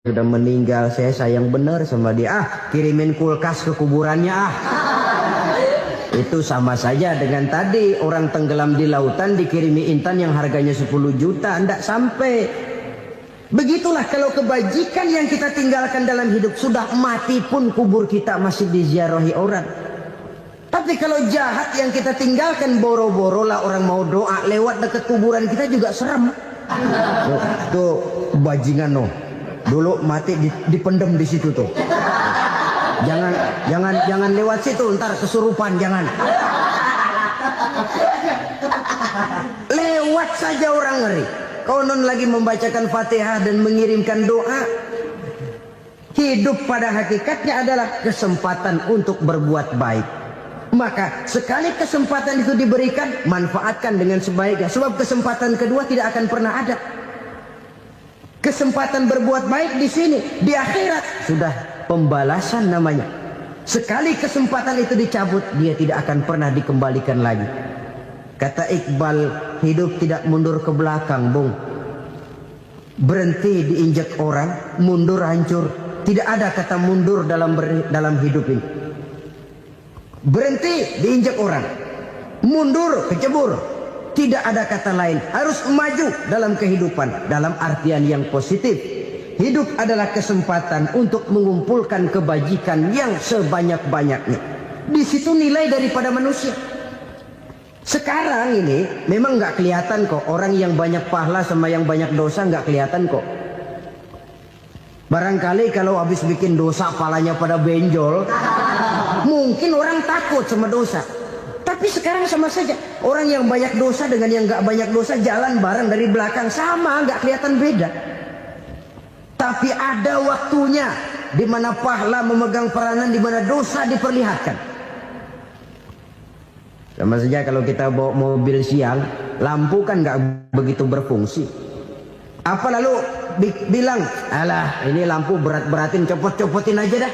sudah meninggal, saya sayang benar sama dia. Kirimin kulkas ke kuburannya Itu sama saja dengan tadi orang tenggelam di lautan dikirimi intan yang harganya 10 juta, tidak sampai. Begitulah kalau kebajikan yang kita tinggalkan dalam hidup, sudah mati pun kubur kita masih diziarahi orang. Tapi kalau jahat yang kita tinggalkan, boro-boro lah orang mau doa lewat dekat kuburan kita juga serem. Tuh bajingan no, dulu mati dipendem di situ tuh. Jangan lewat situ, ntar kesurupan, jangan. Lewat saja orang ngeri. Konon lagi membacakan Fatihah dan mengirimkan doa. Hidup pada hakikatnya adalah kesempatan untuk berbuat baik. Maka sekali kesempatan itu diberikan, manfaatkan dengan sebaiknya. Sebab kesempatan kedua tidak akan pernah ada. Kesempatan berbuat baik di sini, di akhirat sudah pembalasan namanya. Sekali kesempatan itu dicabut, dia tidak akan pernah dikembalikan lagi. Kata Iqbal, hidup tidak mundur ke belakang, Bung. Berhenti diinjak orang, mundur hancur. Tidak ada kata mundur dalam hidup ini. Berhenti diinjak orang, mundur kecebur. Tidak ada kata lain. Harus maju dalam kehidupan, dalam artian yang positif. Hidup adalah kesempatan untuk mengumpulkan kebajikan yang sebanyak-banyaknya. Di situ nilai daripada manusia. Sekarang ini memang nggak kelihatan kok, orang yang banyak pahala sama yang banyak dosa nggak kelihatan kok. Barangkali kalau habis bikin dosa palanya pada benjol, mungkin orang takut sama dosa. Tapi sekarang sama saja, orang yang banyak dosa dengan yang nggak banyak dosa jalan bareng dari belakang, sama, nggak kelihatan beda. Tapi ada waktunya di mana pahala memegang peranan, di mana dosa diperlihatkan. Sama saja kalau kita bawa mobil siang, lampu kan nggak begitu berfungsi. Apa lalu bilang, alah ini lampu berat-beratin, copot-copotin aja dah.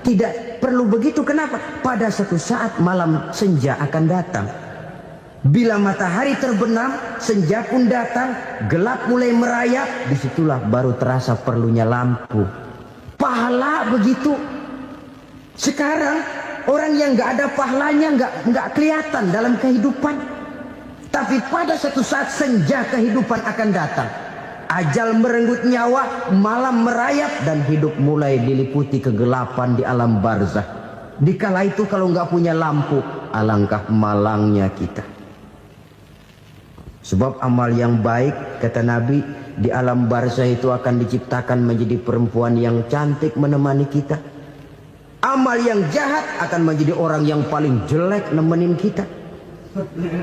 Tidak perlu begitu. Kenapa? Pada suatu saat malam senja akan datang. Bila matahari terbenam, senja pun datang, gelap mulai merayap, disitulah baru terasa perlunya lampu. Pahala begitu. Sekarang orang yang nggak ada pahalanya nggak kelihatan dalam kehidupan. Tapi pada suatu saat senja kehidupan akan datang. Ajal merenggut nyawa, malam merayap, dan hidup mulai diliputi kegelapan di alam barzah. Dikala itu kalau nggak punya lampu, alangkah malangnya kita. Sebab amal yang baik, kata Nabi, di alam barzah itu akan diciptakan menjadi perempuan yang cantik menemani kita. Amal yang jahat akan menjadi orang yang paling jelek nemenin kita.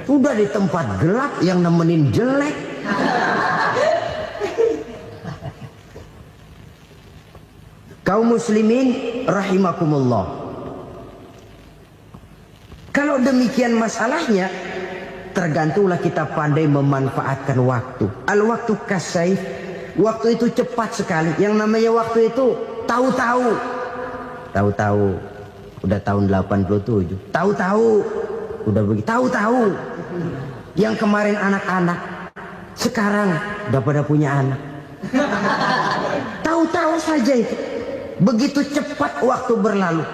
Sudah di tempat gelap yang nemenin jelek. Kaum muslimin rahimakumullah. Kalau demikian masalahnya, tergantunglah kita pandai memanfaatkan waktu. Al-waktu kasayf. Waktu itu cepat sekali. Yang namanya waktu itu tahu-tahu. Tahu-tahu. Udah tahun 87. Tahu-tahu. Udah begitu. Tahu-tahu. Yang kemarin anak-anak, sekarang udah pada punya anak. Tahu-tahu saja itu. Begitu cepat waktu berlalu.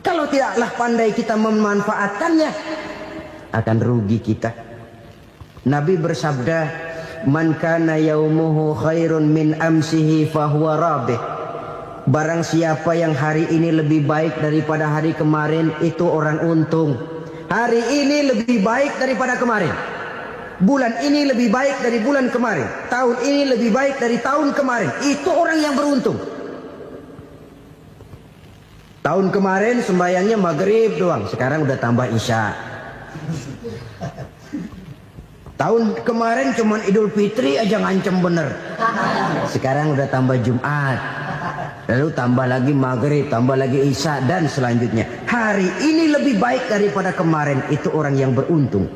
Kalau tidaklah pandai kita memanfaatkannya, akan rugi kita. Nabi bersabda, "Man kana yaumuhu khairun min amsihi fahuwa rabih." Barang siapa yang hari ini lebih baik daripada hari kemarin, itu orang untung. Hari ini lebih baik daripada kemarin. Bulan ini lebih baik dari bulan kemarin. Tahun ini lebih baik dari tahun kemarin. Itu orang yang beruntung. Tahun kemarin sembahyangnya maghrib doang, sekarang udah tambah isya. Tahun kemarin cuman Idul Fitri aja ngancem bener, sekarang udah tambah Jumat, lalu tambah lagi maghrib, tambah lagi isya, dan selanjutnya. Hari ini lebih baik daripada kemarin, itu orang yang beruntung.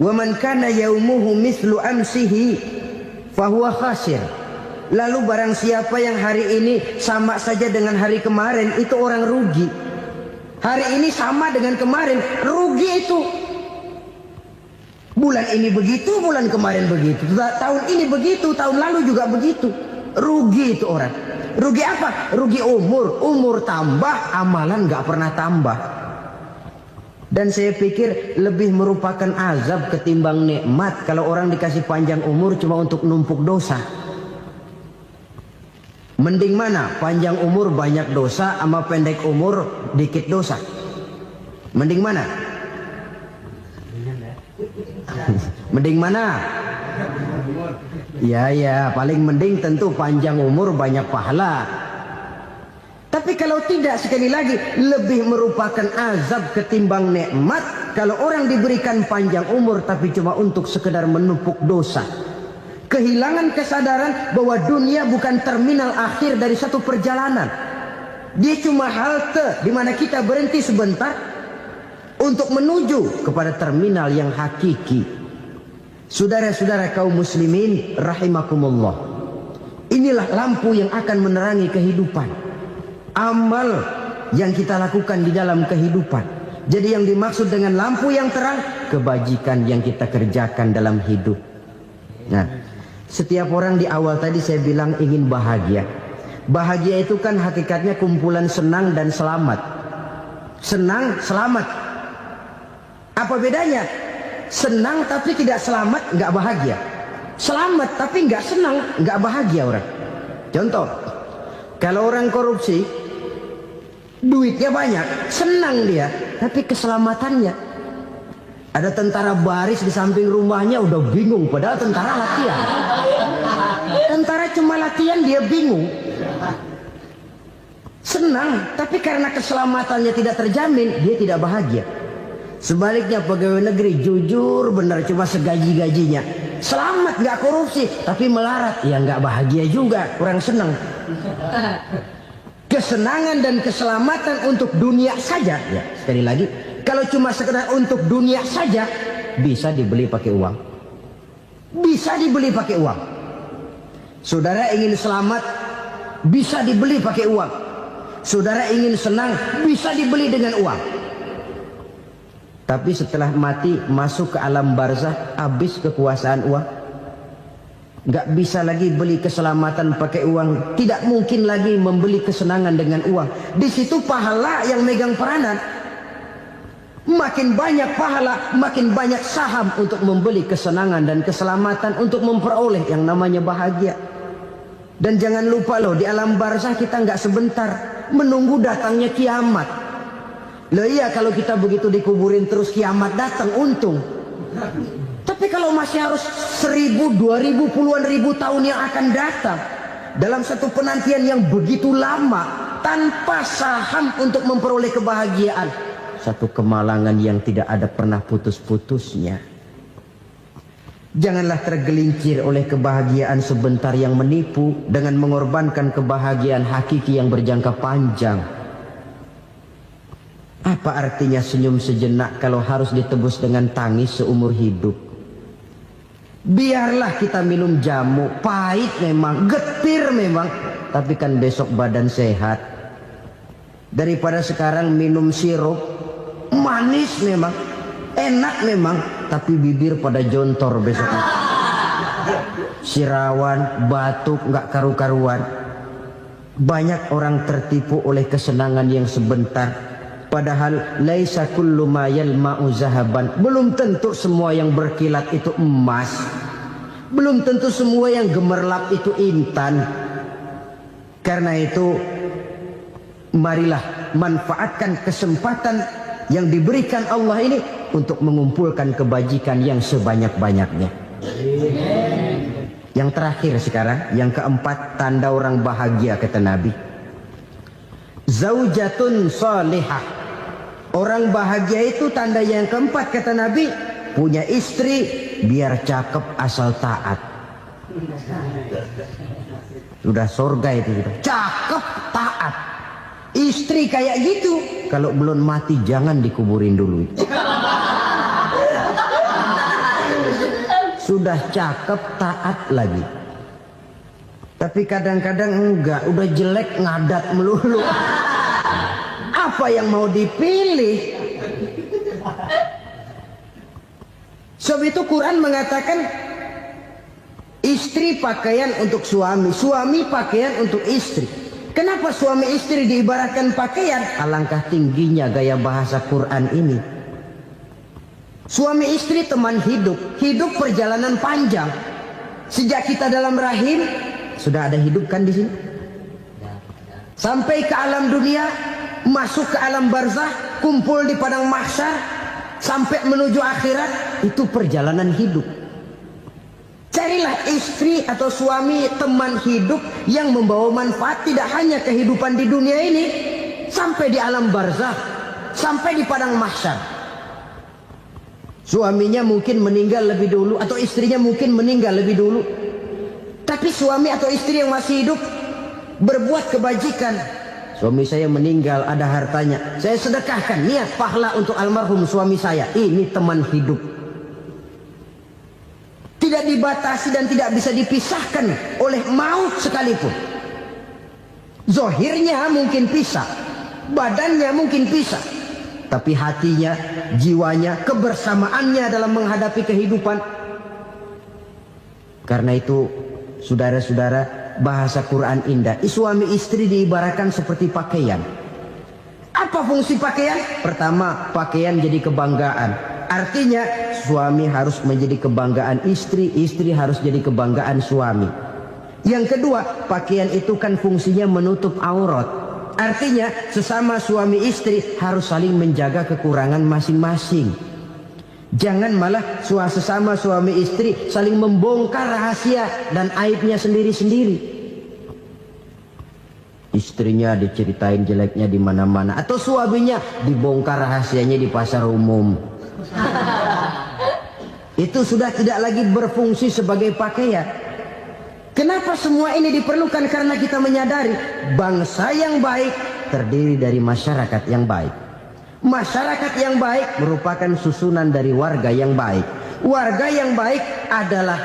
Wa man kana yaumuhu mislu amsihi fahuwa khasir. Lalu barang siapa yang hari ini sama saja dengan hari kemarin, itu orang rugi. Hari ini sama dengan kemarin, rugi itu. Bulan ini begitu, bulan kemarin begitu, tahun ini begitu, tahun lalu juga begitu. Rugi itu orang. Rugi apa? Rugi umur. Umur tambah, amalan gak pernah tambah. Dan saya pikir lebih merupakan azab ketimbang nikmat kalau orang dikasih panjang umur cuma untuk numpuk dosa. Mending mana? Panjang umur banyak dosa sama pendek umur dikit dosa. Mending mana? Mending mana? Ya, paling mending tentu panjang umur banyak pahala. Tapi kalau tidak, sekali lagi, lebih merupakan azab ketimbang nikmat kalau orang diberikan panjang umur tapi cuma untuk sekedar menumpuk dosa. Kehilangan kesadaran bahwa dunia bukan terminal akhir dari satu perjalanan. Dia cuma halte di mana kita berhenti sebentar untuk menuju kepada terminal yang hakiki. Saudara-saudara kaum muslimin rahimakumullah. Inilah lampu yang akan menerangi kehidupan. Amal yang kita lakukan di dalam kehidupan. Jadi yang dimaksud dengan lampu yang terang, kebajikan yang kita kerjakan dalam hidup. Nah, setiap orang di awal tadi saya bilang ingin bahagia. Bahagia itu kan hakikatnya kumpulan senang dan selamat. Senang, selamat. Apa bedanya? Senang tapi tidak selamat, nggak bahagia. Selamat tapi nggak senang, nggak bahagia orang. Contoh, kalau orang korupsi, duitnya banyak, senang dia, tapi keselamatannya. Ada tentara baris di samping rumahnya udah bingung, padahal tentara latihan. Tentara cuma latihan, dia bingung. Senang, tapi karena keselamatannya tidak terjamin, dia tidak bahagia. Sebaliknya pegawai negeri jujur benar cuma segaji-gajinya, selamat nggak korupsi, tapi melarat, ya nggak bahagia juga, kurang senang. Kesenangan dan keselamatan untuk dunia saja, ya sekali lagi, kalau cuma sekedar untuk dunia saja, bisa dibeli pakai uang. Bisa dibeli pakai uang. Saudara ingin selamat, bisa dibeli pakai uang. Saudara ingin senang, bisa dibeli dengan uang. Tapi setelah mati, masuk ke alam barzah, habis kekuasaan uang. Nggak bisa lagi beli keselamatan pakai uang. Tidak mungkin lagi membeli kesenangan dengan uang. Di situ pahala yang megang peranan. Makin banyak pahala, makin banyak saham untuk membeli kesenangan dan keselamatan, untuk memperoleh yang namanya bahagia. Dan jangan lupa loh, di alam barzah kita nggak sebentar, menunggu datangnya kiamat. Loh iya, kalau kita begitu dikuburin terus kiamat datang, untung. Tapi kalau masih harus 1000, 2000, puluhan ribu tahun yang akan datang, dalam satu penantian yang begitu lama, tanpa saham untuk memperoleh kebahagiaan, satu kemalangan yang tidak ada pernah putus-putusnya. Janganlah tergelincir oleh kebahagiaan sebentar yang menipu dengan mengorbankan kebahagiaan hakiki yang berjangka panjang. Apa artinya senyum sejenak kalau harus ditebus dengan tangis seumur hidup? Biarlah kita minum jamu, pahit memang, getir memang, tapi kan besok badan sehat. Daripada sekarang minum sirup, manis memang, enak memang, tapi bibir pada jontor besoknya. Sirawan, batuk, nggak karu-karuan. Banyak orang tertipu oleh kesenangan yang sebentar. Padahal laisa kullu ma yalma'u zahaban. Belum tentu semua yang berkilat itu emas. Belum tentu semua yang gemerlap itu intan. Karena itu, marilah manfaatkan kesempatan yang diberikan Allah ini untuk mengumpulkan kebajikan yang sebanyak-banyaknya. Yang terakhir sekarang, yang keempat, tanda orang bahagia kata Nabi. Zaujatun salihah. Orang bahagia itu tanda yang keempat kata Nabi, punya istri biar cakep asal taat. Sudah surga itu gitu. Cakep taat. Istri kayak gitu, kalau belum mati jangan dikuburin dulu. Sudah cakep taat lagi. Tapi kadang-kadang enggak, udah jelek ngadat melulu. Apa yang mau dipilih? sebab itu Quran mengatakan istri pakaian untuk suami, suami pakaian untuk istri. Kenapa suami istri diibaratkan pakaian? Alangkah tingginya gaya bahasa Quran ini. Suami istri teman hidup, hidup perjalanan panjang. Sejak kita dalam rahim sudah ada hidup kan di sini. Sampai ke alam dunia, masuk ke alam barzah, kumpul di padang mahsyar, sampai menuju akhirat, itu perjalanan hidup. Carilah istri atau suami teman hidup yang membawa manfaat tidak hanya kehidupan di dunia ini, sampai di alam barzah, sampai di padang mahsyar. Suaminya mungkin meninggal lebih dulu atau istrinya mungkin meninggal lebih dulu. Tapi suami atau istri yang masih hidup berbuat kebajikan. Suami saya meninggal, ada hartanya, saya sedekahkan, niat pahala untuk almarhum suami saya. Ini teman hidup. Tidak dibatasi dan tidak bisa dipisahkan oleh maut sekalipun. Zohirnya mungkin pisah, badannya mungkin pisah, tapi hatinya, jiwanya, kebersamaannya dalam menghadapi kehidupan. Karena itu, saudara-saudara, bahasa Quran indah. Suami istri diibaratkan seperti pakaian. Apa fungsi pakaian? Pertama, pakaian jadi kebanggaan. Artinya suami harus menjadi kebanggaan istri, istri harus jadi kebanggaan suami. Yang kedua, pakaian itu kan fungsinya menutup aurat. Artinya sesama suami istri harus saling menjaga kekurangan masing-masing. Jangan malah sesama suami istri saling membongkar rahasia dan aibnya sendiri-sendiri. Istrinya diceritain jeleknya di mana-mana, atau suaminya dibongkar rahasianya di pasar umum. Itu sudah tidak lagi berfungsi sebagai pakaian. Kenapa semua ini diperlukan? Karena kita menyadari bangsa yang baik terdiri dari masyarakat yang baik. Masyarakat yang baik merupakan susunan dari warga yang baik. Warga yang baik adalah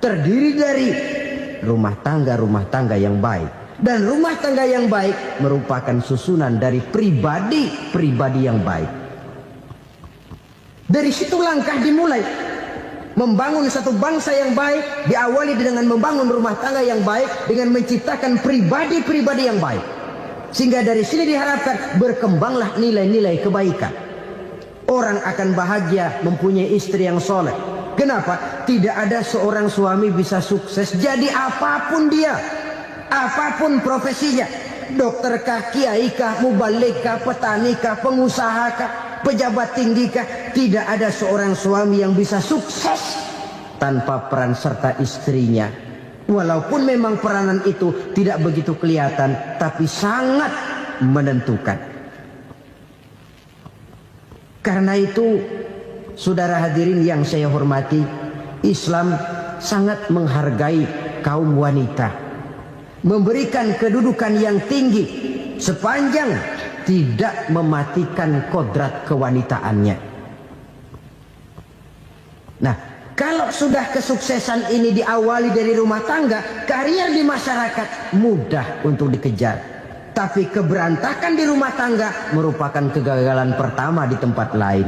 terdiri dari rumah tangga yang baik. Dan rumah tangga yang baik merupakan susunan dari pribadi yang baik. Dari situ langkah dimulai. Membangun satu bangsa yang baik diawali dengan membangun rumah tangga yang baik, dengan menciptakan pribadi-pribadi yang baik. Sehingga dari sini diharapkan berkembanglah nilai-nilai kebaikan. Orang akan bahagia mempunyai istri yang soleh. Kenapa? Tidak ada seorang suami bisa sukses jadi apapun dia, apapun profesinya. Dokter kah, kiai kah, mubalik kah, petani kah, pengusaha kah, pejabat tinggi kah. Tidak ada seorang suami yang bisa sukses tanpa peran serta istrinya. Walaupun memang peranan itu tidak begitu kelihatan, tapi sangat menentukan. Karena itu, saudara hadirin yang saya hormati, Islam sangat menghargai kaum wanita, memberikan kedudukan yang tinggi sepanjang tidak mematikan kodrat kewanitaannya. Nah, kalau sudah kesuksesan ini diawali dari rumah tangga, karier di masyarakat mudah untuk dikejar. Tapi keberantakan di rumah tangga merupakan kegagalan pertama di tempat lain.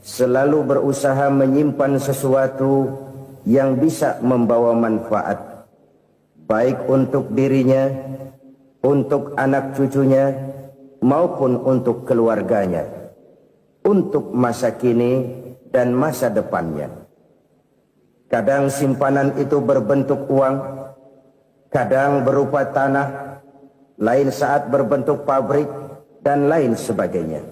Selalu berusaha menyimpan sesuatu yang bisa membawa manfaat, baik untuk dirinya, untuk anak cucunya, maupun untuk keluarganya, untuk masa kini dan masa depannya. Kadang simpanan itu berbentuk uang, kadang berupa tanah, lain saat berbentuk pabrik, dan lain sebagainya.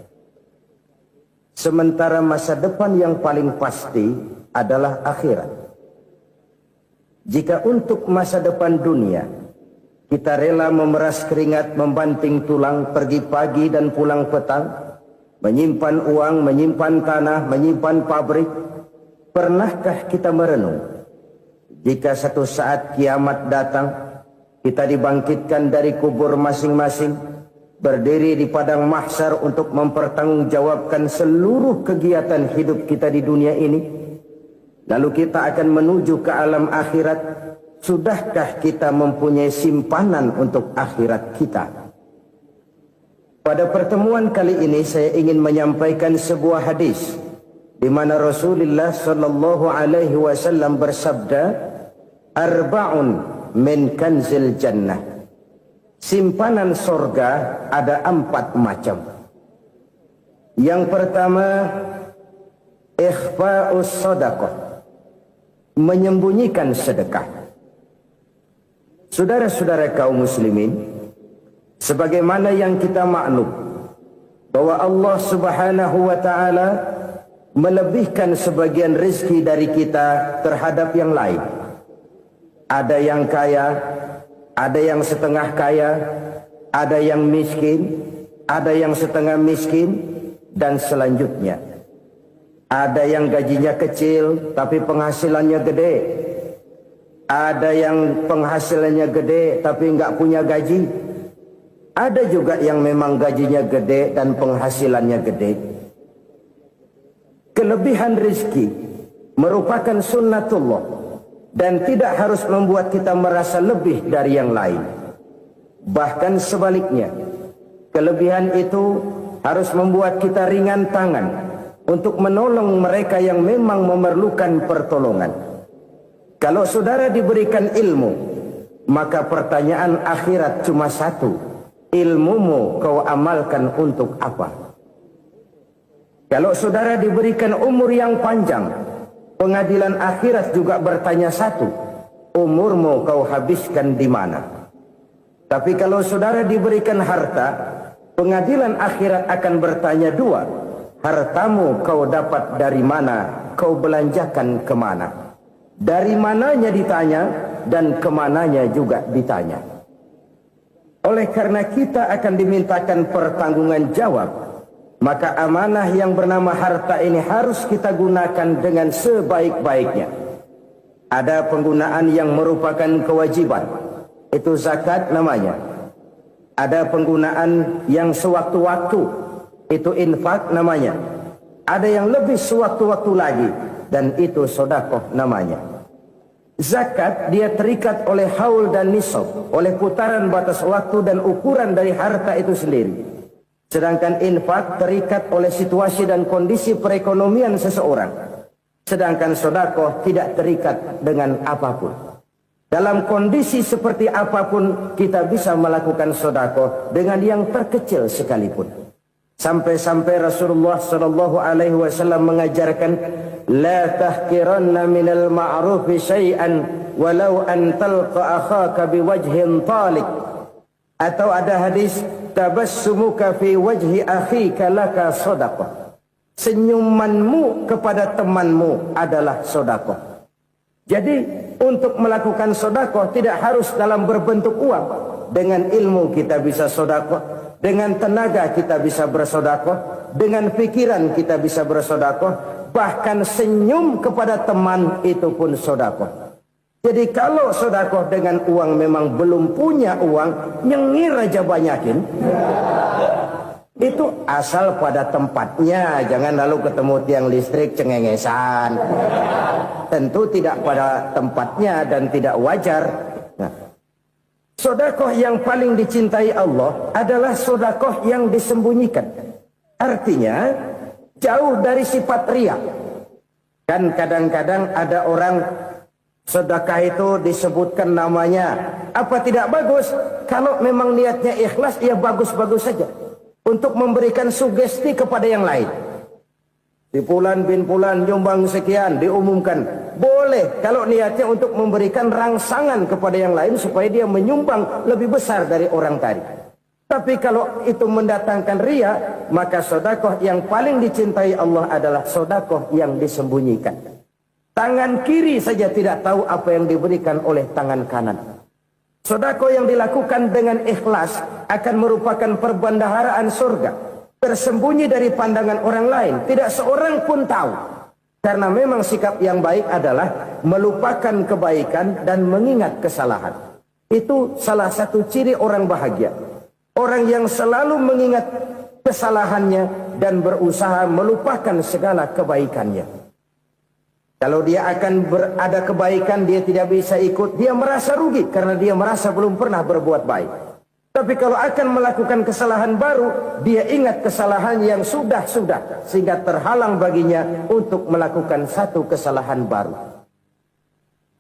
Sementara masa depan yang paling pasti adalah akhirat. Jika untuk masa depan dunia kita rela memeras keringat, membanting tulang, pergi pagi dan pulang petang, menyimpan uang, menyimpan tanah, menyimpan pabrik, pernahkah kita merenung jika satu saat kiamat datang, kita dibangkitkan dari kubur masing-masing, berdiri di padang mahsyar untuk mempertanggungjawabkan seluruh kegiatan hidup kita di dunia ini, lalu kita akan menuju ke alam akhirat. Sudahkah kita mempunyai simpanan untuk akhirat kita? Pada pertemuan kali ini saya ingin menyampaikan sebuah hadis di mana Rasulullah sallallahu alaihi wasallam bersabda, arba'un min kanzil jannah. Simpanan sorga ada 4 macam. Yang pertama, ikhfa'us sadaqah, menyembunyikan sedekah. Saudara-saudara kaum muslimin, sebagaimana yang kita maklum bahwa Allah Subhanahu wa taala melebihkan sebagian rezeki dari kita terhadap yang lain. Ada yang kaya, ada yang setengah kaya, ada yang miskin, ada yang setengah miskin, dan selanjutnya. Ada yang gajinya kecil tapi penghasilannya gede. Ada yang penghasilannya gede tapi nggak punya gaji. Ada juga yang memang gajinya gede dan penghasilannya gede. Kelebihan rezeki merupakan sunnatullah dan tidak harus membuat kita merasa lebih dari yang lain. Bahkan sebaliknya, kelebihan itu harus membuat kita ringan tangan untuk menolong mereka yang memang memerlukan pertolongan. Kalau saudara diberikan ilmu, maka pertanyaan akhirat cuma satu: ilmumu kau amalkan untuk apa? Kalau saudara diberikan umur yang panjang, pengadilan akhirat juga bertanya satu: umurmu kau habiskan di mana? Tapi kalau saudara diberikan harta, pengadilan akhirat akan bertanya dua: hartamu kau dapat dari mana? Kau belanjakan kemana? Dari mananya ditanya, dan kemananya juga ditanya. Oleh karena kita akan dimintakan pertanggungan jawab, maka amanah yang bernama harta ini harus kita gunakan dengan sebaik-baiknya. Ada penggunaan yang merupakan kewajiban, itu zakat namanya. Ada penggunaan yang sewaktu-waktu, itu infak namanya. Ada yang lebih sewaktu-waktu lagi, dan itu sedekah namanya. Zakat dia terikat oleh haul dan nisab, oleh putaran batas waktu dan ukuran dari harta itu sendiri. Sedangkan infak terikat oleh situasi dan kondisi perekonomian seseorang. Sedangkan sedekah tidak terikat dengan apapun. Dalam kondisi seperti apapun kita bisa melakukan sedekah dengan yang terkecil sekalipun. Sampai-sampai Rasulullah sallallahu alaihi wasallam mengajarkan, la tahqiranna minal ma'rufi syai'an walau an talqa akhaka biwajhin talik. Atau ada hadis, tabassumuka fi wajhi akhika laka sedekah. Senyumanmu kepada temanmu adalah sedekah. Jadi untuk melakukan sedekah tidak harus dalam berbentuk uang. Dengan ilmu kita bisa sedekah, dengan tenaga kita bisa bersedekah, dengan pikiran kita bisa bersedekah, bahkan senyum kepada teman itu pun sedekah. Jadi kalau sedekah dengan uang memang belum punya uang, nyengir aja banyakin. Itu asal pada tempatnya, jangan lalu ketemu tiang listrik cengengesan. Tentu tidak pada tempatnya dan tidak wajar. Nah, sedekah yang paling dicintai Allah adalah sedekah yang disembunyikan. Artinya jauh dari sifat riya. Kan kadang-kadang ada orang sedekah itu disebutkan namanya. Apa tidak bagus? Kalau memang niatnya ikhlas, ya bagus-bagus saja. Untuk memberikan sugesti kepada yang lain. Di Fulan bin Fulan nyumbang sekian, diumumkan. Boleh kalau niatnya untuk memberikan rangsangan kepada yang lain supaya dia menyumbang lebih besar dari orang tadi. Tapi kalau itu mendatangkan riya, maka sedekah yang paling dicintai Allah adalah sedekah yang disembunyikan. Tangan kiri saja tidak tahu apa yang diberikan oleh tangan kanan. Sedekah yang dilakukan dengan ikhlas akan merupakan perbendaharaan surga, tersembunyi dari pandangan orang lain, tidak seorang pun tahu. Karena memang sikap yang baik adalah melupakan kebaikan dan mengingat kesalahan. Itu salah satu ciri orang bahagia. Orang yang selalu mengingat kesalahannya dan berusaha melupakan segala kebaikannya. Kalau dia akan berada kebaikan, dia tidak bisa ikut, dia merasa rugi karena dia merasa belum pernah berbuat baik. Tapi kalau akan melakukan kesalahan baru, dia ingat kesalahan yang sudah-sudah, sehingga terhalang baginya untuk melakukan satu kesalahan baru.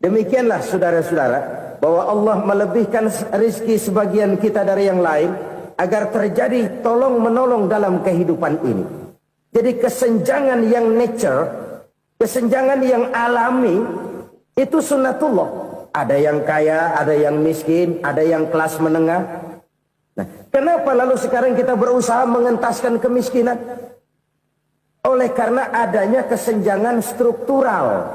Demikianlah saudara-saudara, bahwa Allah melebihkan rizki sebagian kita dari yang lain, agar terjadi tolong-menolong dalam kehidupan ini. Jadi kesenjangan yang nature, kesenjangan yang alami, itu sunnatullah. Ada yang kaya, ada yang miskin, ada yang kelas menengah. Nah, kenapa lalu sekarang kita berusaha mengentaskan kemiskinan? Oleh karena adanya kesenjangan struktural.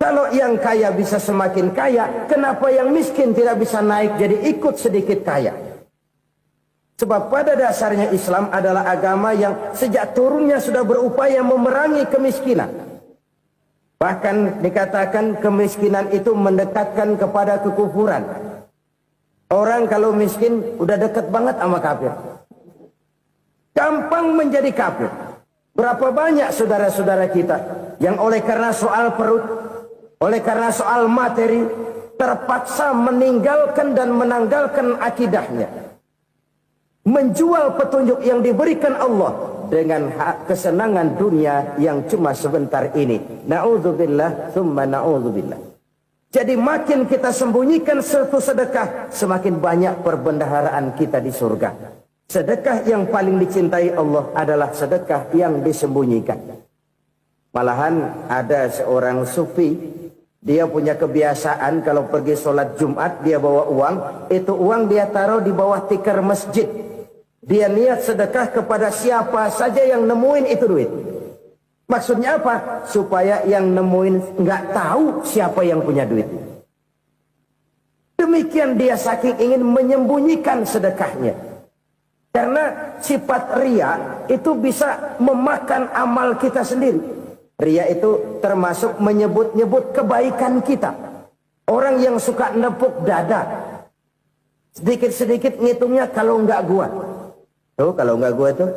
Kalau yang kaya bisa semakin kaya, kenapa yang miskin tidak bisa naik jadi ikut sedikit kaya? Sebab pada dasarnya Islam adalah agama yang sejak turunnya sudah berupaya memerangi kemiskinan. Bahkan dikatakan kemiskinan itu mendekatkan kepada kekufuran. Orang kalau miskin udah dekat banget sama kafir. Gampang menjadi kafir. Berapa banyak saudara-saudara kita yang oleh karena soal perut, oleh karena soal materi, terpaksa meninggalkan dan menanggalkan akidahnya. Menjual petunjuk yang diberikan Allah dengan kesenangan dunia yang cuma sebentar ini. Na'udzubillah, thumma na'udzubillah. Jadi makin kita sembunyikan satu sedekah, semakin banyak perbendaharaan kita di surga. Sedekah yang paling dicintai Allah adalah sedekah yang disembunyikan. Malahan ada seorang sufi, dia punya kebiasaan kalau pergi sholat Jumat, dia bawa uang. Itu uang dia taruh di bawah tikar masjid. Dia niat sedekah kepada siapa saja yang nemuin itu duit. Maksudnya apa? Supaya yang nemuin nggak tahu siapa yang punya duit. Demikian dia saking ingin menyembunyikan sedekahnya. Karena sifat ria itu bisa memakan amal kita sendiri. Ria itu termasuk menyebut-nyebut kebaikan kita. Orang yang suka nepuk dada, sedikit-sedikit ngitungnya kalau nggak gua. Tuh kalau nggak gua tuh.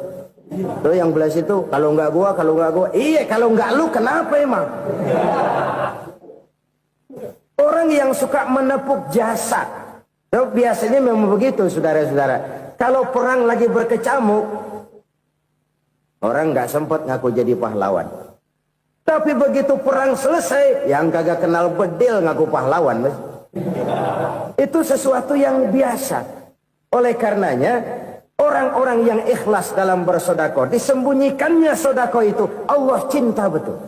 Tuh yang belas itu, kalau nggak gua. Iya, kalau nggak lu kenapa emang? Orang yang suka menepuk jasa. Tuh, biasanya memang begitu, saudara-saudara. Kalau perang lagi berkecamuk, orang nggak sempat ngaku jadi pahlawan. Tapi begitu perang selesai, yang kagak kenal bedil ngaku pahlawan. Itu sesuatu yang biasa. Oleh karenanya, orang-orang yang ikhlas dalam bersedekah, disembunyikannya sedekah itu Allah cinta betul.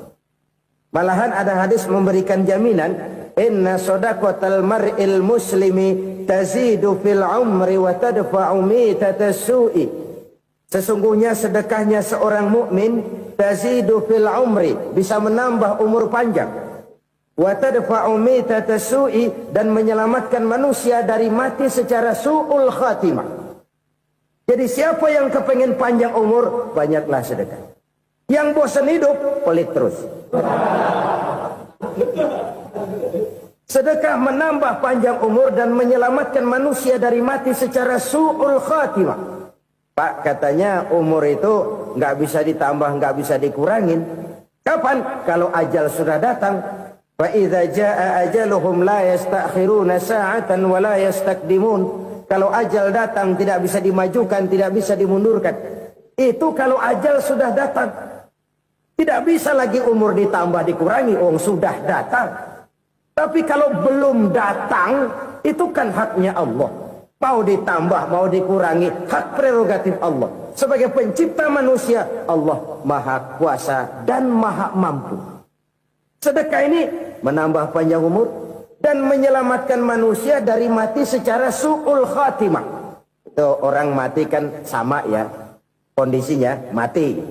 Malahan ada hadis memberikan jaminan, inna sadaqatal mar'il muslimi tazidu fil umri wa tadfa'u mitatas su'i. Sesungguhnya sedekahnya seorang mukmin tazidu fil umri, bisa menambah umur panjang. Wa tadfa'u mitatas su'i, dan menyelamatkan manusia dari mati secara su'ul khatimah. Jadi siapa yang kepengen panjang umur, banyaklah sedekah. Yang bosan hidup, pelit terus. Sedekah menambah panjang umur dan menyelamatkan manusia dari mati secara su'ul khatimah. Pak, katanya umur itu nggak bisa ditambah, nggak bisa dikurangin. Kapan? Kalau ajal sudah datang. Fa idza jaa ajaluhum la yastakhiruna sa'atan wa la yastaqdimun. Kalau ajal datang tidak bisa dimajukan, tidak bisa dimundurkan. Itu kalau ajal sudah datang. Tidak bisa lagi umur ditambah, dikurangi. Oh, sudah datang. Tapi kalau belum datang, itu kan haknya Allah. Mau ditambah, mau dikurangi, hak prerogatif Allah. Sebagai pencipta manusia, Allah maha kuasa dan maha mampu. Sedekah ini menambah panjang umur dan menyelamatkan manusia dari mati secara su'ul khatimah. Itu orang mati kan sama ya, kondisinya mati,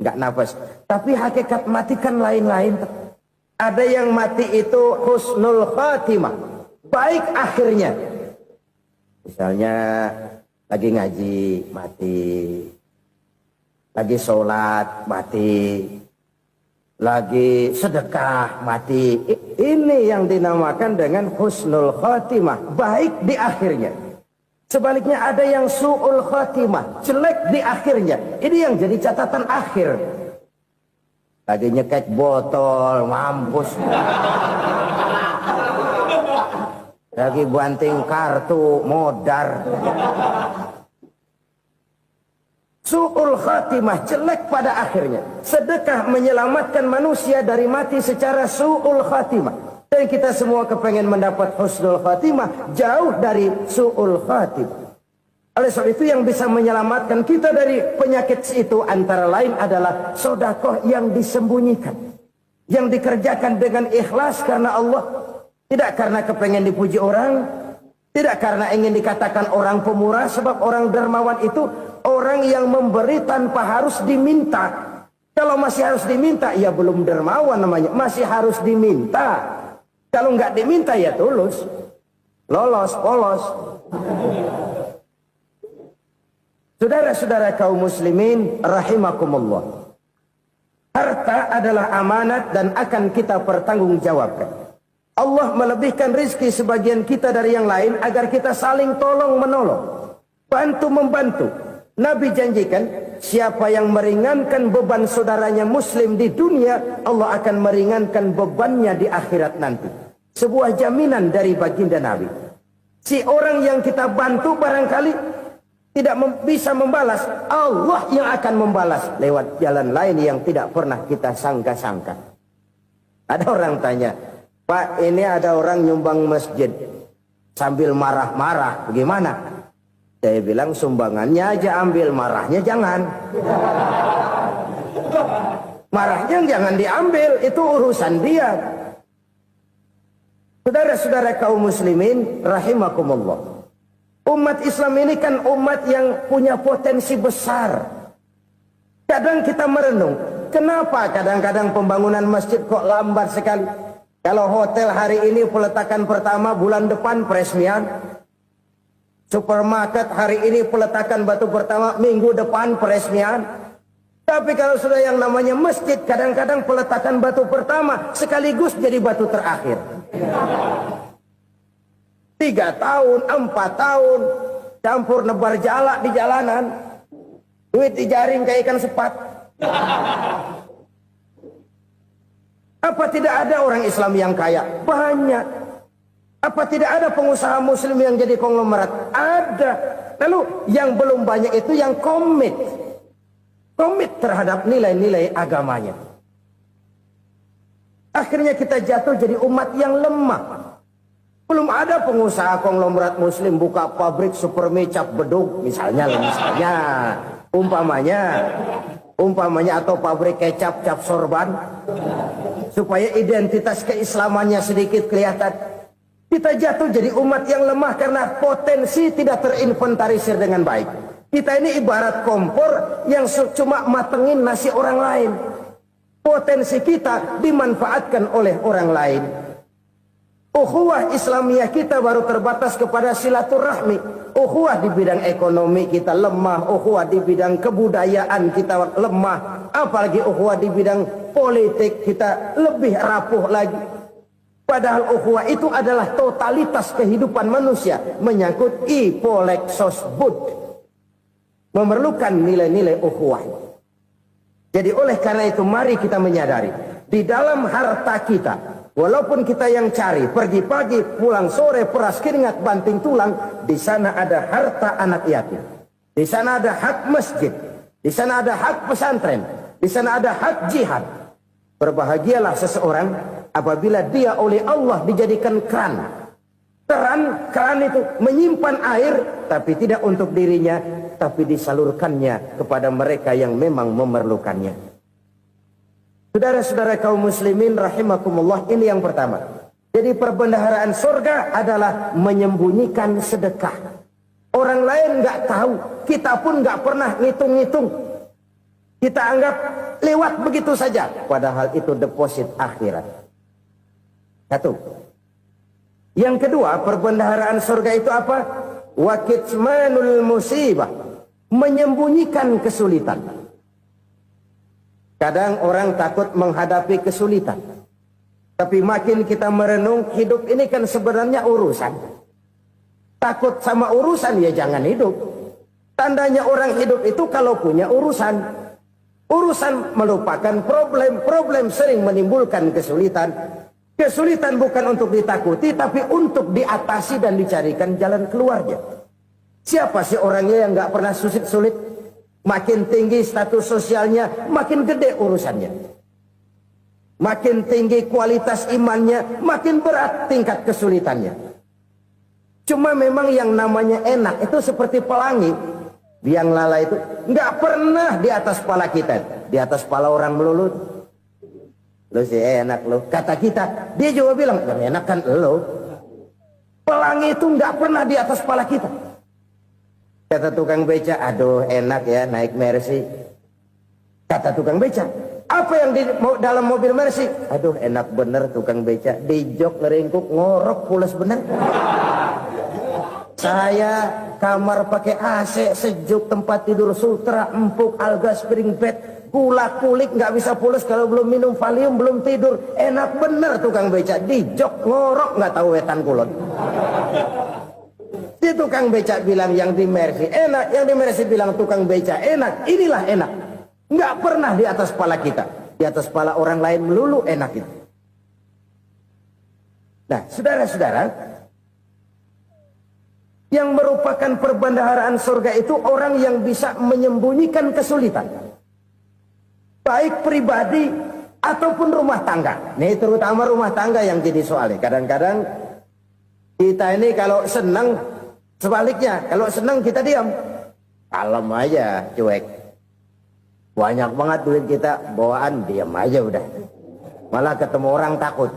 nggak nafas. Tapi hakikat mati kan lain-lain. Ada yang mati itu husnul khatimah, baik akhirnya. Misalnya lagi ngaji mati, lagi sholat mati, lagi sedekah mati. Ini yang dinamakan dengan husnul khatimah, baik di akhirnya. Sebaliknya ada yang su'ul khatimah, jelek di akhirnya. Ini yang jadi catatan akhir. Lagi nyekek botol, mampus. Lagi banting kartu modar. Su'ul khatimah, jelek pada akhirnya. Sedekah menyelamatkan manusia dari mati secara su'ul khatimah. Dan kita semua kepengen mendapat husnul khatimah, jauh dari su'ul khatimah. Oleh sebab itu yang bisa menyelamatkan kita dari penyakit itu antara lain adalah sedekah yang disembunyikan. Yang dikerjakan dengan ikhlas karena Allah. Tidak karena kepengen dipuji orang. Tidak karena ingin dikatakan orang pemurah. Sebab orang dermawan itu orang yang memberi tanpa harus diminta. Kalau masih harus diminta, ya belum dermawan namanya. Masih harus diminta. Kalau nggak diminta, ya tulus. Lolos, polos. Saudara-saudara kaum muslimin rahimakumullah. Harta adalah amanat dan akan kita pertanggungjawabkan. Allah melebihkan rizki sebagian kita dari yang lain agar kita saling tolong menolong, bantu membantu. Nabi janjikan siapa yang meringankan beban saudaranya muslim di dunia, Allah akan meringankan bebannya di akhirat nanti. Sebuah jaminan dari baginda Nabi. Si orang yang kita bantu barangkali tidak bisa membalas, Allah yang akan membalas lewat jalan lain yang tidak pernah kita sangka-sangka. Ada orang tanya, Pak, ini ada orang nyumbang masjid sambil marah-marah, bagaimana? Saya bilang sumbangannya aja ambil, marahnya jangan. Marahnya jangan diambil, itu urusan dia. Saudara-saudara kaum muslimin rahimakumullah. Umat Islam ini kan umat yang punya potensi besar. Kadang kita merenung, kenapa kadang-kadang pembangunan masjid kok lambat sekali? Kalau hotel hari ini peletakan pertama, bulan depan peresmian. Supermarket hari ini peletakan batu pertama, minggu depan peresmian. Tapi kalau sudah yang namanya masjid, kadang-kadang peletakan batu pertama sekaligus jadi batu terakhir. 3 tahun, 4 tahun, campur nebar jalak di jalanan, duit dijaring kayak ikan sepat. Apa tidak ada orang Islam yang kaya? Banyak. Apa tidak ada pengusaha muslim yang jadi konglomerat? Ada. Lalu yang belum banyak itu yang komit terhadap nilai-nilai agamanya. Akhirnya kita jatuh jadi umat yang lemah. Belum ada pengusaha konglomerat muslim buka pabrik supermi cap bedug misalnya umpamanya atau pabrik kecap cap sorban supaya identitas keislamannya sedikit kelihatan. Kita jatuh jadi umat yang lemah karena potensi tidak terinventarisir dengan baik. Kita ini ibarat kompor yang cuma matengin nasi orang lain. Potensi kita dimanfaatkan oleh orang lain. Ukhuwah Islamiyah kita baru terbatas kepada silaturahmi. Ukhuwah di bidang ekonomi kita lemah. Ukhuwah di bidang kebudayaan kita lemah. Apalagi ukhuwah di bidang politik kita lebih rapuh lagi. Padahal ukhuwah itu adalah totalitas kehidupan manusia. Menyangkut ipolek sosbud. Memerlukan nilai-nilai ukhuwah. Jadi oleh karena itu mari kita menyadari. Di dalam harta kita, walaupun kita yang cari, pergi pagi, pulang sore, peras keringat, banting tulang, di sana ada harta anak yatim. Di sana ada hak masjid. Di sana ada hak pesantren. Di sana ada hak jihad. Berbahagialah seseorang apabila dia oleh Allah dijadikan keran. Keran itu menyimpan air, tapi tidak untuk dirinya, tapi disalurkannya kepada mereka yang memang memerlukannya. Saudara-saudara kaum muslimin rahimakumullah, ini yang pertama. Jadi perbendaharaan surga adalah menyembunyikan sedekah. Orang lain nggak tahu, kita pun nggak pernah ngitung-ngitung. Kita anggap lewat begitu saja, padahal itu deposit akhirat. Satu. Yang kedua, perbendaharaan surga itu apa? Wa kitmanul musibah, menyembunyikan kesulitan. Kadang orang takut menghadapi kesulitan. Tapi makin kita merenung, hidup ini kan sebenarnya urusan. Takut sama urusan, ya jangan hidup. Tandanya orang hidup itu kalau punya urusan. Urusan melupakan problem. Problem sering menimbulkan kesulitan. Kesulitan bukan untuk ditakuti, tapi untuk diatasi dan dicarikan jalan keluarnya. Siapa sih orangnya yang nggak pernah sulit-sulit? Makin tinggi status sosialnya, makin gede urusannya. Makin tinggi kualitas imannya, makin berat tingkat kesulitannya. Cuma memang yang namanya enak itu seperti pelangi. Biang lala itu nggak pernah di atas kepala kita, di atas kepala orang melulu. Lo sih enak lo, kata kita. Dia juga bilang, yang enak kan lo. Pelangi itu nggak pernah di atas kepala kita. Kata tukang beca, aduh enak ya naik Mercy. Kata tukang beca, apa yang di dalam mobil Mercy? Aduh enak bener tukang beca, di jok ngeringkuk ngorok pules bener. Saya kamar pakai AC, sejuk, tempat tidur sutra, empuk, alga, spring bed, gula kulik, nggak bisa pules kalau belum minum Valium, belum tidur. Enak bener tukang beca, di jok ngorok nggak tahu wetan kulon. Si tukang beca bilang yang di Mercy enak, yang di Mercy bilang tukang beca enak. Inilah enak, nggak pernah di atas kepala kita, di atas kepala orang lain melulu enak itu. Nah, saudara-saudara, yang merupakan perbendaharaan surga itu orang yang bisa menyembunyikan kesulitan, baik pribadi ataupun rumah tangga. Nih terutama rumah tangga yang jadi soalnya. Kadang-kadang kita ini kalau senang, sebaliknya kalau senang kita diam, kalem aja, cuek. Banyak banget duit kita bawaan, diam aja udah. Malah ketemu orang takut.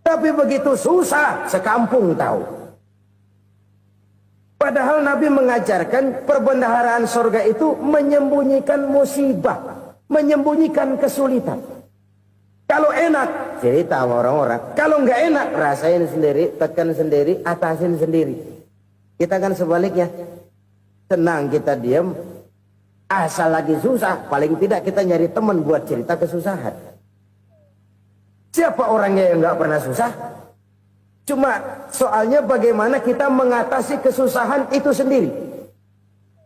Tapi begitu susah, sekampung tahu. Padahal Nabi mengajarkan perbendaharaan surga itu menyembunyikan musibah, menyembunyikan kesulitan. Kalau enak, cerita sama orang-orang. Kalau nggak enak, rasain sendiri, tekan sendiri, atasin sendiri. Kita kan sebaliknya. Senang kita diam, asal lagi susah, paling tidak kita nyari teman buat cerita kesusahan. Siapa orangnya yang nggak pernah susah? Cuma soalnya bagaimana kita mengatasi kesusahan itu sendiri.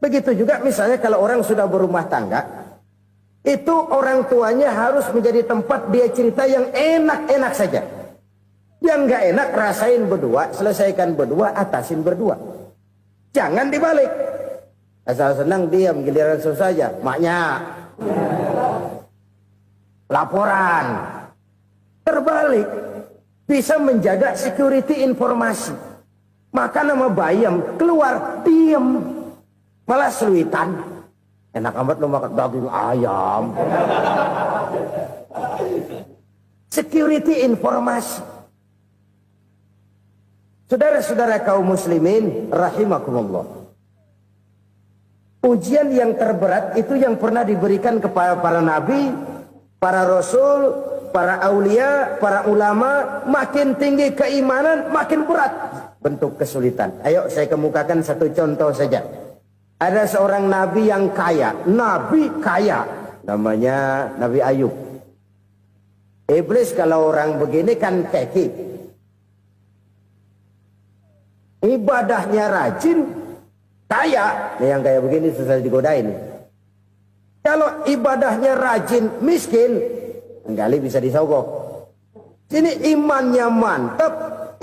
Begitu juga misalnya kalau orang sudah berumah tangga, itu orang tuanya harus menjadi tempat dia cerita yang enak-enak saja. Yang nggak enak rasain berdua, selesaikan berdua, atasin berdua. Jangan dibalik. Asal senang diam, giliran susah aja. Maknya laporan. Terbalik. Bisa menjaga security informasi. Maka nama bayam keluar diam, malah seluitan. Enak amat lo makan daging ayam. Security informasi. Saudara-saudara kaum muslimin rahimakumullah. Ujian yang terberat itu yang pernah diberikan kepada para nabi, para rasul, para aulia, para ulama. Makin tinggi keimanan, makin berat bentuk kesulitan. Ayo saya kemukakan satu contoh saja. Ada seorang nabi yang kaya, nabi kaya, namanya Nabi Ayub. Iblis kalau orang begini kan keki, ibadahnya rajin, kaya. Nih yang kayak begini susah digodain. Kalau ibadahnya rajin, miskin, kali bisa disogok. Sini imannya mantap,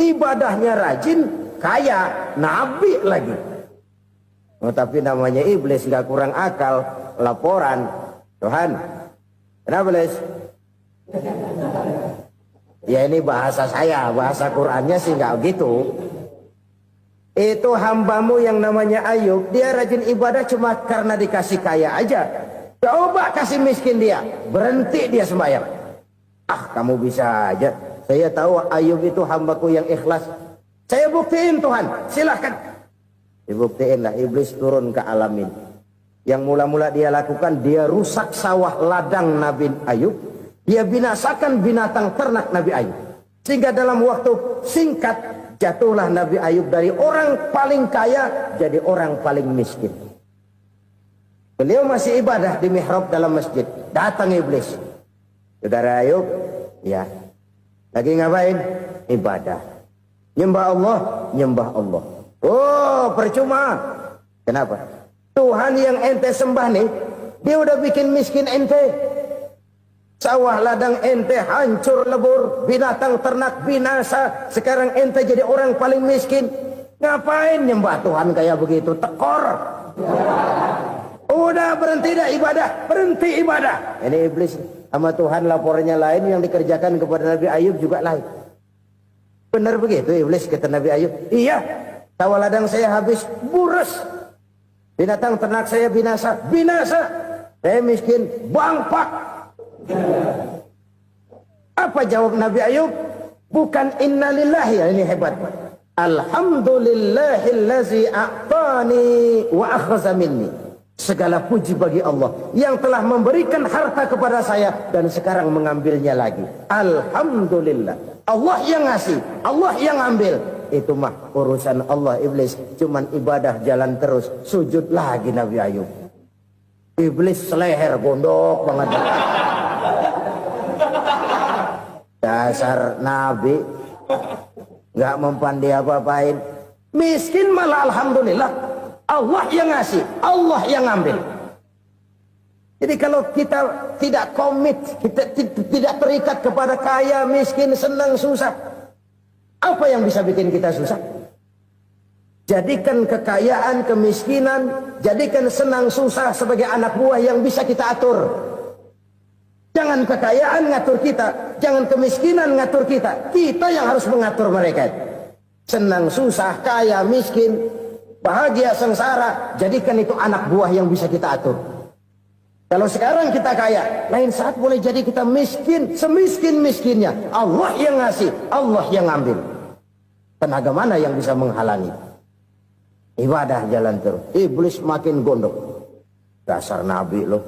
ibadahnya rajin, kaya, nabi lagi. Oh, tapi namanya iblis, nggak kurang akal. Laporan, Tuhan, kenapa Les? Ya ini bahasa saya, bahasa Qurannya sih nggak gitu. Itu hambamu yang namanya Ayub, dia rajin ibadah cuma karena dikasih kaya aja. Coba kasih miskin dia, berhenti dia sembahyang. Ah, kamu bisa aja. Saya tahu Ayub itu hambaku yang ikhlas. Saya buktiin Tuhan, silahkan. Dibuktiin lah, iblis turun ke alamin. Yang mula-mula dia lakukan, dia rusak sawah ladang Nabi Ayub. Dia binasakan binatang ternak Nabi Ayub. Sehingga dalam waktu singkat, jatuhlah Nabi Ayub dari orang paling kaya, jadi orang paling miskin. Beliau masih ibadah di mihrab dalam masjid. Datang iblis. Saudara Ayub, ya. Lagi ngapain? Ibadah. Nyembah Allah, nyembah Allah. Oh, percuma. Kenapa? Tuhan yang ente sembah nih, dia udah bikin miskin ente. Sawah ladang ente hancur lebur, binatang ternak binasa. Sekarang ente jadi orang paling miskin. Ngapain nyembah Tuhan kayak begitu? Tekor. Udah berhenti dah ibadah, berhenti ibadah. Ini iblis sama Tuhan laporannya lain, yang dikerjakan kepada Nabi Ayub juga lain. Benar begitu iblis kata Nabi Ayub? Iya, sawah ladang saya habis, buras. Binatang ternak saya binasa, binasa. Saya miskin, bangpak. Apa jawab Nabi Ayub? Bukan innalillahi, ya ini hebat. Alhamdulillahillazi a'tani wa akhza minni. Segala puji bagi Allah yang telah memberikan harta kepada saya dan sekarang mengambilnya lagi. Alhamdulillah. Allah yang ngasih, Allah yang ambil. Itu mah urusan Allah. Iblis cuman ibadah jalan terus, sujud lagi Nabi Ayub. Iblis seleher gondok banget. Dasar Nabi nggak mempan dia apa-apain. Miskin malah alhamdulillah. Allah yang ngasih, Allah yang ambil. Jadi kalau kita tidak komit, kita tidak terikat kepada kaya, miskin, senang, susah, apa yang bisa bikin kita susah? Jadikan kekayaan, kemiskinan, jadikan senang, susah sebagai anak buah yang bisa kita atur. Jangan kekayaan ngatur kita, jangan kemiskinan ngatur kita. Kita yang harus mengatur mereka. Senang, susah, kaya, miskin, bahagia, sengsara, jadikan itu anak buah yang bisa kita atur. Kalau sekarang kita kaya, lain saat boleh jadi kita miskin, semiskin-miskinnya. Allah yang ngasih, Allah yang ambil. Tenaga mana yang bisa menghalangi? Ibadah jalan terus. Iblis makin gondok. Dasar Nabi loh.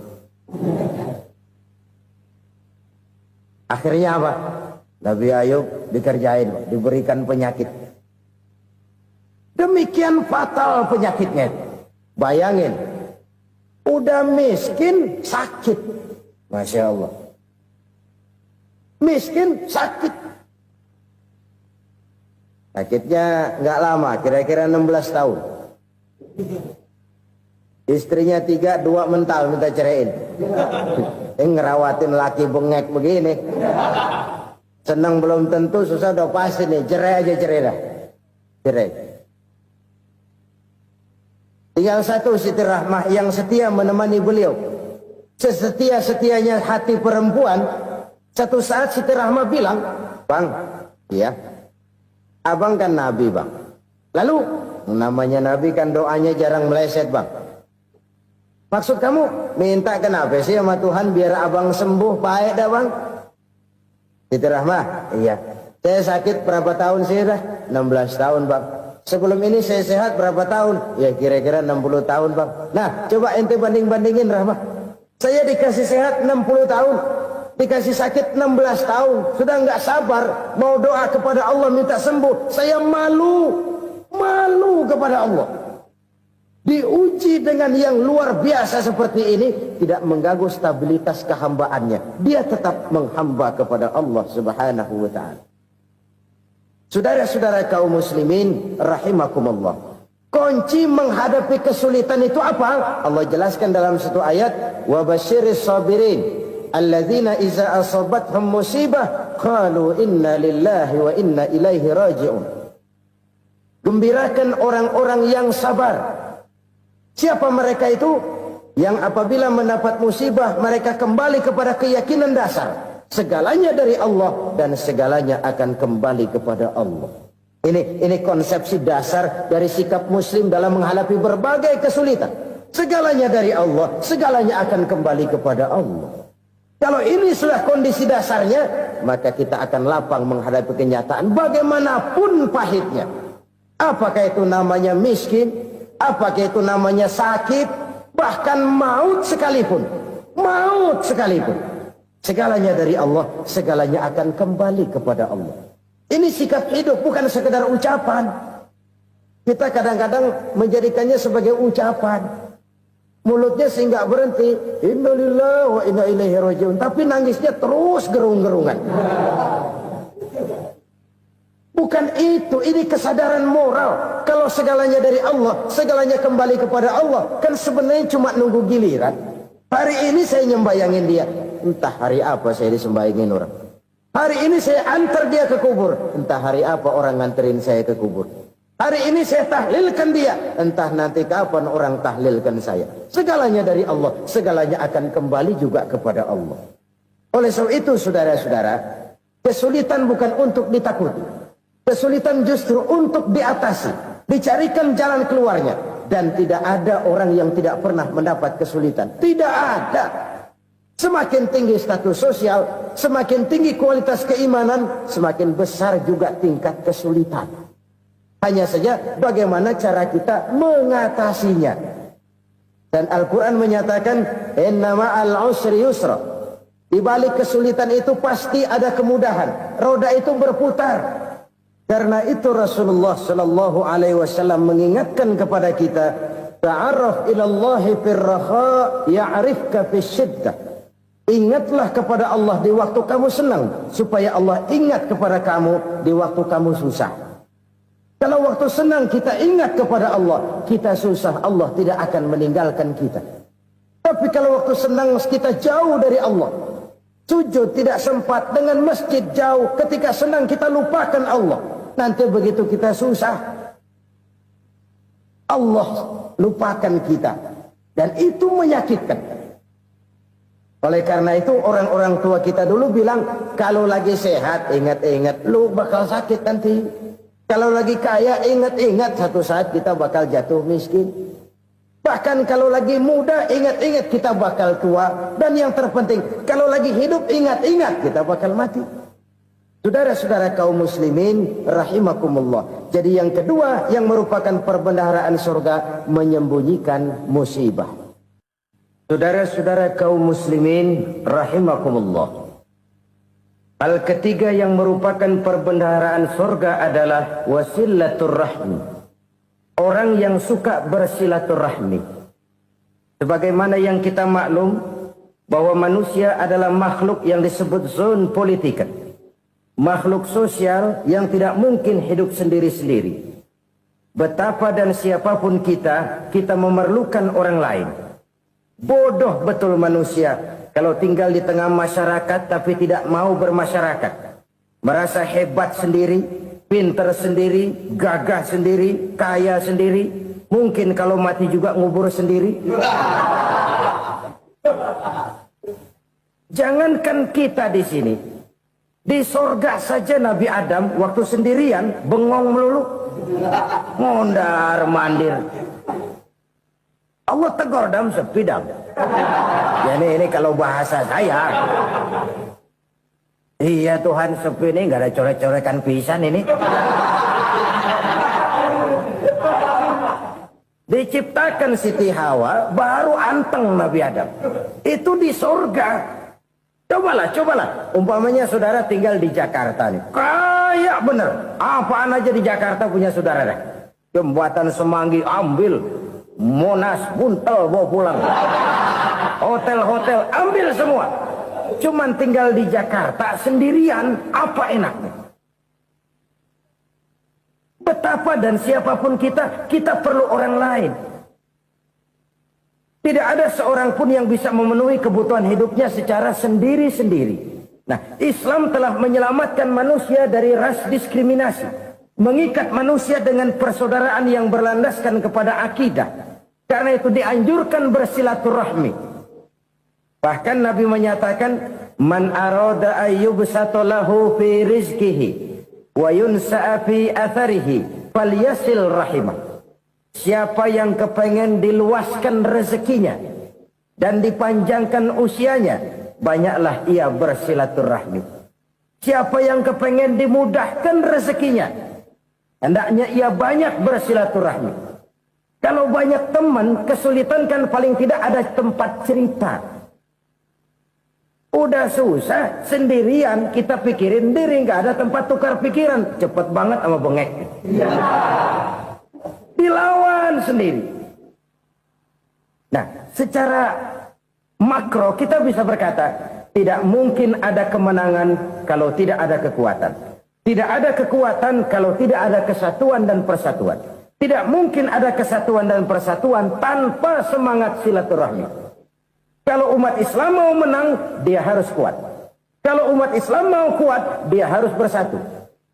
Akhirnya apa? Nabi Ayub dikerjain, diberikan penyakit. Demikian fatal penyakitnya. Bayangin, udah miskin sakit. Masya Allah. Miskin sakit. Sakitnya nggak lama, kira-kira 16 tahun. Istrinya 3, 2 mental minta ceraiin. Ngerawatin laki bengek begini. Senang belum tentu, susah udah pasti nih. Cerai aja, cerai dah. Cerai. Tinggal satu Siti Rahmah yang setia menemani beliau. Sesetia-setianya hati perempuan. Satu saat Siti Rahmah bilang, "Bang, iya, abang kan Nabi bang. Lalu namanya Nabi kan doanya jarang meleset bang. Maksud kamu minta kenapa sih sama Tuhan biar abang sembuh baik dah bang?" Siti Rahmah, iya. Saya sakit berapa tahun sih dah? 16 tahun bang. Sebelum ini saya sehat berapa tahun? Ya kira-kira 60 tahun bang. Nah coba ente banding-bandingin Rahmah. Saya dikasih sehat 60 tahun. Dikasih sakit 16 tahun. Sudah nggak sabar. Mau doa kepada Allah minta sembuh. Saya malu. Malu kepada Allah. Diuji dengan yang luar biasa seperti ini. Tidak mengganggu stabilitas kehambaannya. Dia tetap menghamba kepada Allah subhanahu wa ta'ala. Saudara-saudara kaum muslimin rahimakumullah. Kunci menghadapi kesulitan itu apa? Allah jelaskan dalam satu ayat, wa basyiris sabirin alladzina iza asabathum musibah qalu inna lillahi wa inna ilaihi raji'un. Gembirakan orang-orang yang sabar. Siapa mereka itu? Yang apabila mendapat musibah mereka kembali kepada keyakinan dasar. Segalanya dari Allah dan segalanya akan kembali kepada Allah. Ini konsepsi dasar dari sikap muslim dalam menghadapi berbagai kesulitan. Segalanya dari Allah, segalanya akan kembali kepada Allah. Kalau ini sudah kondisi dasarnya, maka kita akan lapang menghadapi kenyataan bagaimanapun pahitnya. Apakah itu namanya miskin, apakah itu namanya sakit, bahkan maut sekalipun. Maut sekalipun. Segalanya dari Allah, segalanya akan kembali kepada Allah. Ini sikap hidup, bukan sekedar ucapan. Kita kadang-kadang menjadikannya sebagai ucapan. Mulutnya sehingga berhenti, innalillahi wa inna ilaihi raji'un. Tapi nangisnya terus gerung-gerungan. Bukan itu, ini kesadaran moral. Kalau segalanya dari Allah, segalanya kembali kepada Allah. Kan sebenarnya cuma nunggu giliran. Hari ini saya nyembayangin dia. Entah hari apa saya disembayangin orang. Hari ini saya antar dia ke kubur. Entah hari apa orang nganterin saya ke kubur. Hari ini saya tahlilkan dia. Entah nanti kapan orang tahlilkan saya. Segalanya dari Allah. Segalanya akan kembali juga kepada Allah. Oleh sebab itu saudara-saudara, kesulitan bukan untuk ditakuti. Kesulitan justru untuk diatasi. Dicarikan jalan keluarnya. Dan tidak ada orang yang tidak pernah mendapat kesulitan. Tidak ada. Semakin tinggi status sosial, semakin tinggi kualitas keimanan, semakin besar juga tingkat kesulitan. Hanya saja bagaimana cara kita mengatasinya. Dan Al-Quran menyatakan, inna ma'al usri yusra. Di balik kesulitan itu pasti ada kemudahan. Roda itu berputar. Karena itu Rasulullah sallallahu alaihi wasallam mengingatkan kepada kita, ta'arraf ila Allah fir raha ya'rifka fis syiddah. Ingatlah kepada Allah di waktu kamu senang, supaya Allah ingat kepada kamu di waktu kamu susah. Kalau waktu senang kita ingat kepada Allah, kita susah, Allah tidak akan meninggalkan kita. Tapi kalau waktu senang kita jauh dari Allah, sujud tidak sempat, dengan masjid jauh, ketika senang kita lupakan Allah. Nanti begitu kita susah, Allah lupakan kita. Dan itu menyakitkan. Oleh karena itu orang-orang tua kita dulu bilang, kalau lagi sehat ingat-ingat lu bakal sakit nanti. Kalau lagi kaya ingat-ingat satu saat kita bakal jatuh miskin. Bahkan kalau lagi muda ingat-ingat kita bakal tua. Dan yang terpenting, kalau lagi hidup ingat-ingat kita bakal mati. Saudara-saudara kaum muslimin rahimakumullah. Jadi yang kedua yang merupakan perbendaharaan surga, menyembunyikan musibah. Saudara-saudara kaum muslimin rahimakumullah. Hal ketiga yang merupakan perbendaharaan surga adalah wasilatur rahmi. Orang yang suka bersilaturahmi. Sebagaimana yang kita maklum bahwa manusia adalah makhluk yang disebut zon politika. Makhluk sosial yang tidak mungkin hidup sendiri-sendiri. Betapa dan siapapun kita memerlukan orang lain. Bodoh betul manusia kalau tinggal di tengah masyarakat tapi tidak mau bermasyarakat. Merasa hebat sendiri, pinter sendiri, gagah sendiri, kaya sendiri. Mungkin kalau mati juga ngubur sendiri. Jangankan kita di sini. Di sorga saja Nabi Adam waktu sendirian bengong melulu, mondar mandir. Allah tegur dam sepi dam. Ya ini kalau bahasa saya. Iya Tuhan sepi ini nggak ada coret-corekan pisan ini. Diciptakan Siti Hawa baru anteng Nabi Adam. Itu di sorga. Cobalah. Umpamanya saudara tinggal di Jakarta nih. Kayak bener. Apaan aja di Jakarta punya saudara dah. Jembatan Semanggi ambil. Monas buntel bawa pulang. Hotel-hotel ambil semua. Cuman tinggal di Jakarta sendirian. Apa enaknya? Betapa dan siapapun kita perlu orang lain. Tidak ada seorang pun yang bisa memenuhi kebutuhan hidupnya secara sendiri-sendiri. Nah, Islam telah menyelamatkan manusia dari ras diskriminasi. Mengikat manusia dengan persaudaraan yang berlandaskan kepada akidah. Karena itu dianjurkan bersilaturahmi. Bahkan Nabi menyatakan, Man arada ayyubsata lahu fi rizkihi wa yunsa'a fi atharihi falyasil rahimah. Siapa yang kepengen diluaskan rezekinya dan dipanjangkan usianya, banyaklah ia bersilaturahmi. Siapa yang kepengen dimudahkan rezekinya, hendaknya ia banyak bersilaturahmi. Kalau banyak teman, kesulitan kan paling tidak ada tempat cerita. Udah susah, sendirian kita pikirin diri, nggak ada tempat tukar pikiran. Cepet banget sama bengek. Dilawan sendiri. Nah, secara makro kita bisa berkata, tidak mungkin ada kemenangan kalau tidak ada kekuatan. Tidak ada kekuatan kalau tidak ada kesatuan dan persatuan. Tidak mungkin ada kesatuan dan persatuan tanpa semangat silaturahmi. Kalau umat Islam mau menang, dia harus kuat. Kalau umat Islam mau kuat, dia harus bersatu.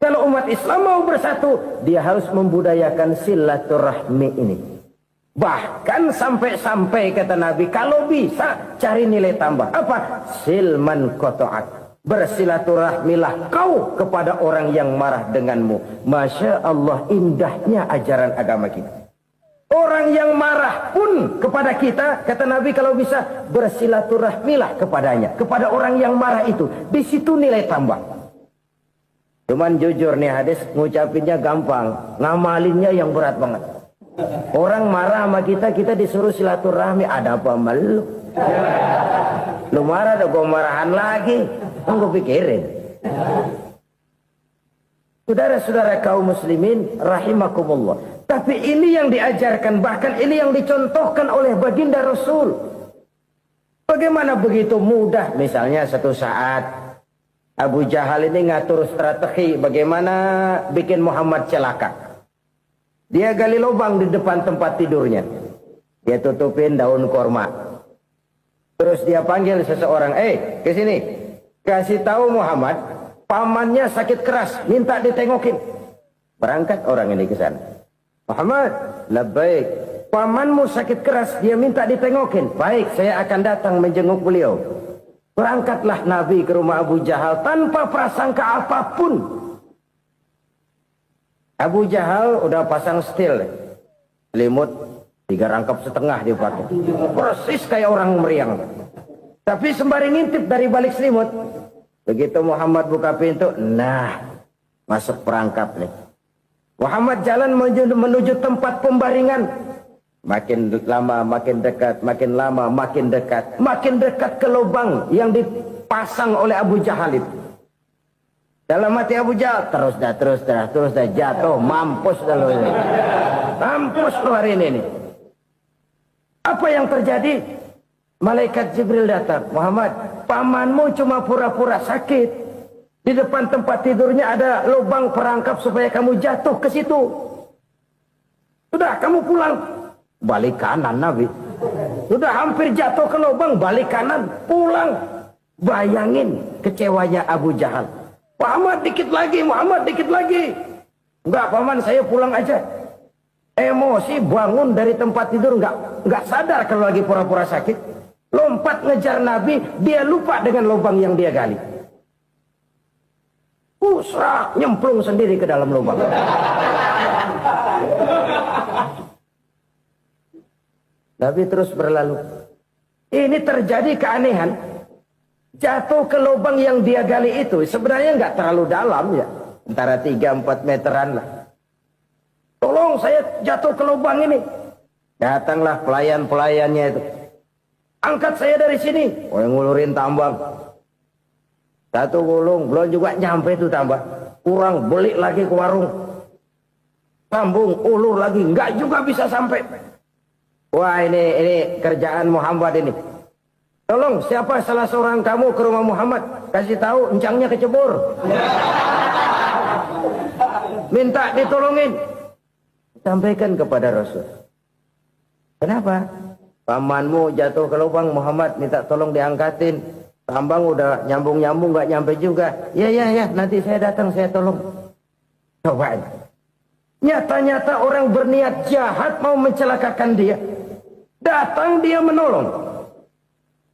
Kalau umat Islam mau bersatu, dia harus membudayakan silaturahmi ini. Bahkan sampai-sampai kata Nabi, kalau bisa cari nilai tambah. Apa? Silman qata'ak. Bersilaturahmilah kau kepada orang yang marah denganmu. Masya Allah, indahnya ajaran agama kita. Orang yang marah pun kepada kita, kata Nabi, kalau bisa bersilaturahmilah kepadanya, kepada orang yang marah itu. Di situ nilai tambah. Cuman jujur nih hadis, ngucapinnya gampang, ngamalinnya yang berat banget. Orang marah sama kita, kita disuruh silaturahmi, ada apa malu? Lu marah, ada gue marahan lagi. Tunggu pikirin. Saudara-saudara kaum muslimin rahimakumullah. Tapi ini yang diajarkan, bahkan ini yang dicontohkan oleh baginda Rasul. Bagaimana begitu mudah, misalnya satu saat Abu Jahal ini ngatur strategi bagaimana bikin Muhammad celaka. Dia gali lubang di depan tempat tidurnya. Dia tutupin daun korma. Terus dia panggil seseorang, ke sini. Kasih tahu Muhammad, pamannya sakit keras, minta ditengokin. Berangkat orang ini ke sana. Muhammad, labbaik. Pamanmu sakit keras, dia minta ditengokin. Baik, saya akan datang menjenguk beliau. Berangkatlah Nabi ke rumah Abu Jahal tanpa prasangka apapun. Abu Jahal udah pasang setil. Selimut 3 rangkap setengah dipakai. Persis kayak orang meriang. Tapi sembari ngintip dari balik selimut. Begitu Muhammad buka pintu, nah, masuk perangkap nih. Muhammad jalan menuju tempat pembaringan. Makin lama makin dekat, makin lama makin dekat. Makin dekat ke lubang yang dipasang oleh Abu Jahal itu. Dalam hati Abu Jahal, terus dah jatuh, mampus dah lo ini. Mampus lo hari ini. Apa yang terjadi? Malaikat Jibril datang. Muhammad, pamanmu cuma pura-pura sakit. Di depan tempat tidurnya ada lubang perangkap supaya kamu jatuh ke situ. Sudah, kamu pulang. Balik kanan Nabi. Sudah hampir jatuh ke lubang, balik kanan, pulang. Bayangin kecewanya Abu Jahal. Muhammad dikit lagi, Muhammad dikit lagi. Enggak, paman, saya pulang aja. Emosi bangun dari tempat tidur, enggak sadar kalau lagi pura-pura sakit. Lompat ngejar Nabi, dia lupa dengan lubang yang dia gali. Usrak, nyemplung sendiri ke dalam lubang. Nabi terus berlalu. Ini terjadi keanehan. Jatuh ke lubang yang dia gali itu sebenarnya nggak terlalu dalam ya. Antara 3-4 meteran lah. Tolong, saya jatuh ke lubang ini. Datanglah pelayan-pelayannya itu. Angkat saya dari sini. Oh, yang ngulurin tambang. Satu gulung, belum juga nyampe itu tambah. Kurang, beli lagi ke warung. Sambung, ulur lagi, enggak juga bisa sampai. Wah, ini kerjaan Muhammad ini. Tolong, siapa salah seorang kamu ke rumah Muhammad? Kasih tahu, encangnya kecebur. Minta ditolongin. Sampaikan kepada Rasul. Kenapa? Pamanmu jatuh ke lubang, Muhammad minta tolong diangkatin. Tambang udah nyambung-nyambung gak nyampe juga. Ya, nanti saya datang, saya tolong. Coba. Nyata-nyata orang berniat jahat mau mencelakakan dia. Datang dia menolong.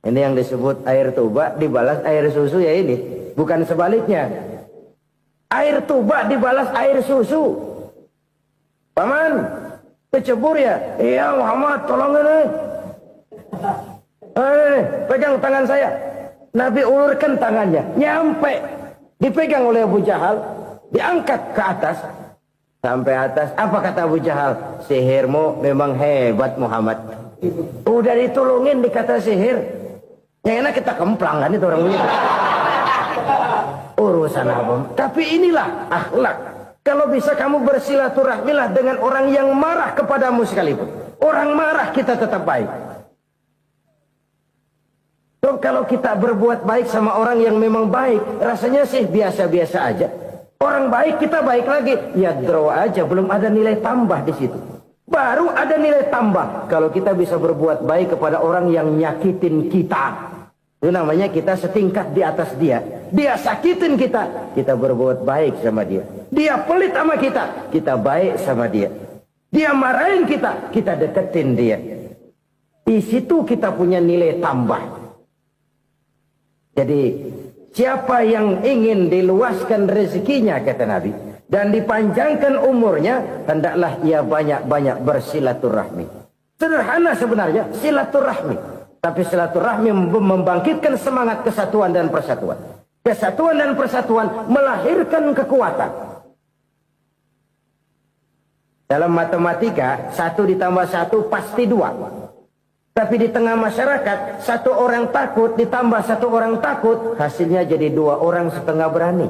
Ini yang disebut air tuba dibalas air susu ya ini. Bukan sebaliknya. Air tuba dibalas air susu. Paman, kecebur ya? Iya Muhammad, tolong ini. Pegang tangan saya. Nabi ulurkan tangannya, nyampe, dipegang oleh Abu Jahal, diangkat ke atas, sampai atas. Apa kata Abu Jahal? Sihirmu memang hebat Muhammad. Udah ditolongin dikata sihir, yang enak kita kemplang kan itu orang begitu. Urusan apa? Tapi inilah akhlak. Kalau bisa kamu bersilaturahmilah dengan orang yang marah kepadamu sekalipun. Orang marah kita tetap baik. So, kalau kita berbuat baik sama orang yang memang baik, rasanya sih biasa-biasa aja. Orang baik kita baik lagi, ya draw aja, belum ada nilai tambah di situ. Baru ada nilai tambah kalau kita bisa berbuat baik kepada orang yang nyakitin kita. Itu namanya kita setingkat di atas dia. Dia sakitin kita, kita berbuat baik sama dia. Dia pelit sama kita baik sama dia. Dia marahin kita deketin dia. Di situ kita punya nilai tambah. Jadi siapa yang ingin diluaskan rezekinya, kata Nabi, dan dipanjangkan umurnya, hendaklah ia banyak-banyak bersilaturahmi. Sederhana sebenarnya silaturahmi, tapi silaturahmi membangkitkan semangat kesatuan dan persatuan. Kesatuan dan persatuan melahirkan kekuatan. Dalam matematika 1 ditambah 1 pasti 2. Tapi di tengah masyarakat 1 orang takut ditambah 1 orang takut, hasilnya jadi 2 orang setengah berani.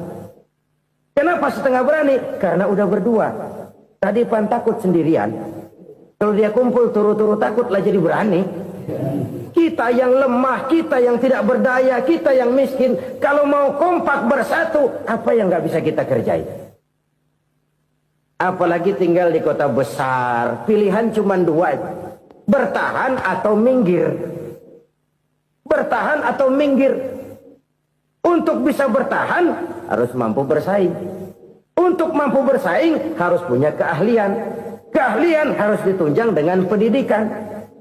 Kenapa setengah berani? Karena udah berdua. Tadi pan takut sendirian. Kalau dia kumpul turu-turu takut lah jadi berani. Kita yang lemah, kita yang tidak berdaya, kita yang miskin, kalau mau kompak bersatu, apa yang nggak bisa kita kerjain? Apalagi tinggal di kota besar, pilihan cuma 2. Bertahan atau minggir. Bertahan atau minggir. Untuk bisa bertahan harus mampu bersaing. Untuk mampu bersaing harus punya keahlian. Keahlian harus ditunjang dengan pendidikan,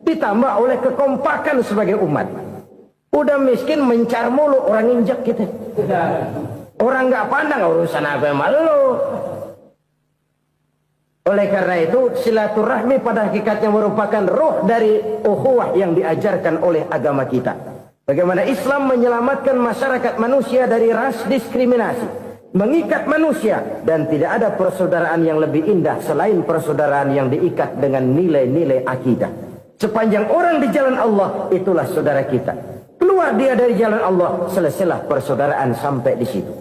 ditambah oleh kekompakan sebagai umat. Udah miskin mencar mulu, orang injek gitu. Orang nggak pandang urusan apa yang malu. Oleh karena itu silaturahmi pada hakikatnya merupakan roh dari ukhuwah yang diajarkan oleh agama kita. Bagaimana Islam menyelamatkan masyarakat manusia dari ras diskriminasi, mengikat manusia, dan tidak ada persaudaraan yang lebih indah selain persaudaraan yang diikat dengan nilai-nilai akidah. Sepanjang orang di jalan Allah, itulah saudara kita. Keluar dia dari jalan Allah, selesailah persaudaraan sampai di situ.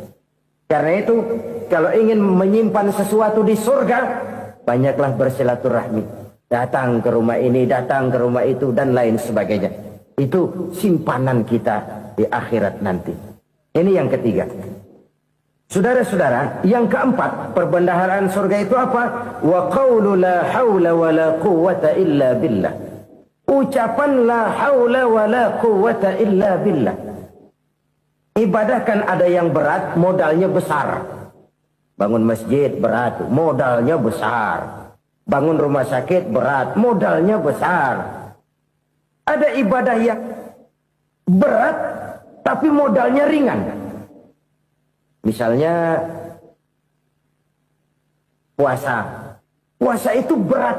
Karena itu, kalau ingin menyimpan sesuatu di surga, banyaklah bersilaturahmi. Datang ke rumah ini, datang ke rumah itu, dan lain sebagainya. Itu simpanan kita di akhirat nanti. Ini yang ketiga. Saudara-saudara, yang keempat, perbendaharaan surga itu apa? Wa qawlu la hawla wa la quwwata illa billah. Ucapan la hawla wa la quwwata illa billah. Ibadah kan ada yang berat, modalnya besar. Bangun masjid berat, modalnya besar. Bangun rumah sakit berat, modalnya besar. Ada ibadah yang berat, tapi modalnya ringan. Misalnya puasa. Puasa itu berat,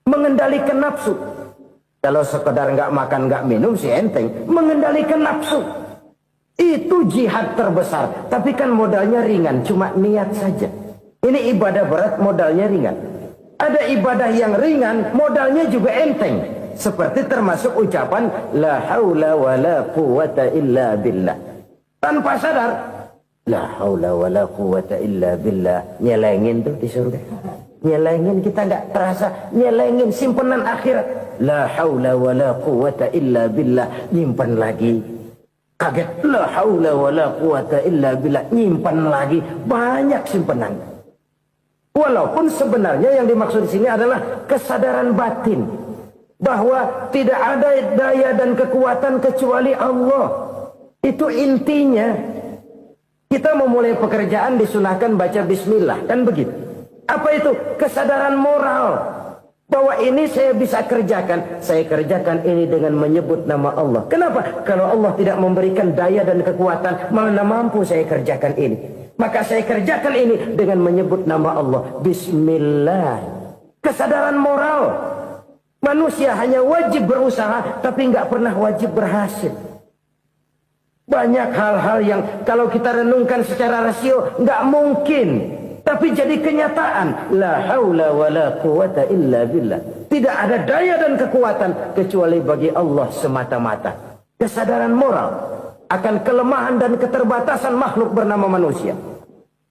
mengendalikan nafsu. Kalau sekedar nggak makan nggak minum sih enteng, mengendalikan nafsu. Itu jihad terbesar, tapi kan modalnya ringan, cuma niat saja. Ini ibadah berat, modalnya ringan. Ada ibadah yang ringan, modalnya juga enteng. Seperti termasuk ucapan la haula wa la quwwata illa billah. Tanpa sadar, la haula wa la quwwata illa billah. Nyelengin tuh di surga. Nyelengin, kita nggak terasa, nyelengin simpanan akhirat. La haula wa la quwwata illa billah. Nyimpan lagi. Kaget, la haula wa la quwwata illa billah, nyimpan lagi, banyak simpanan. Walaupun sebenarnya yang dimaksud di sini adalah kesadaran batin bahwa tidak ada daya dan kekuatan kecuali Allah. Itu intinya. Kita memulai pekerjaan disunahkan baca bismillah, kan begitu. Apa itu? Kesadaran moral. Bahwa ini saya bisa kerjakan. Saya kerjakan ini dengan menyebut nama Allah. Kenapa? Kalau Allah tidak memberikan daya dan kekuatan, mana mampu saya kerjakan ini. Maka saya kerjakan ini dengan menyebut nama Allah. Bismillah. Kesadaran moral. Manusia hanya wajib berusaha, tapi nggak pernah wajib berhasil. Banyak hal-hal yang kalau kita renungkan secara rasio, nggak mungkin. Tapi jadi kenyataan. La haula wa la quwwata illa billah. Tidak ada daya dan kekuatan kecuali bagi Allah semata-mata. Kesadaran moral akan kelemahan dan keterbatasan makhluk bernama manusia.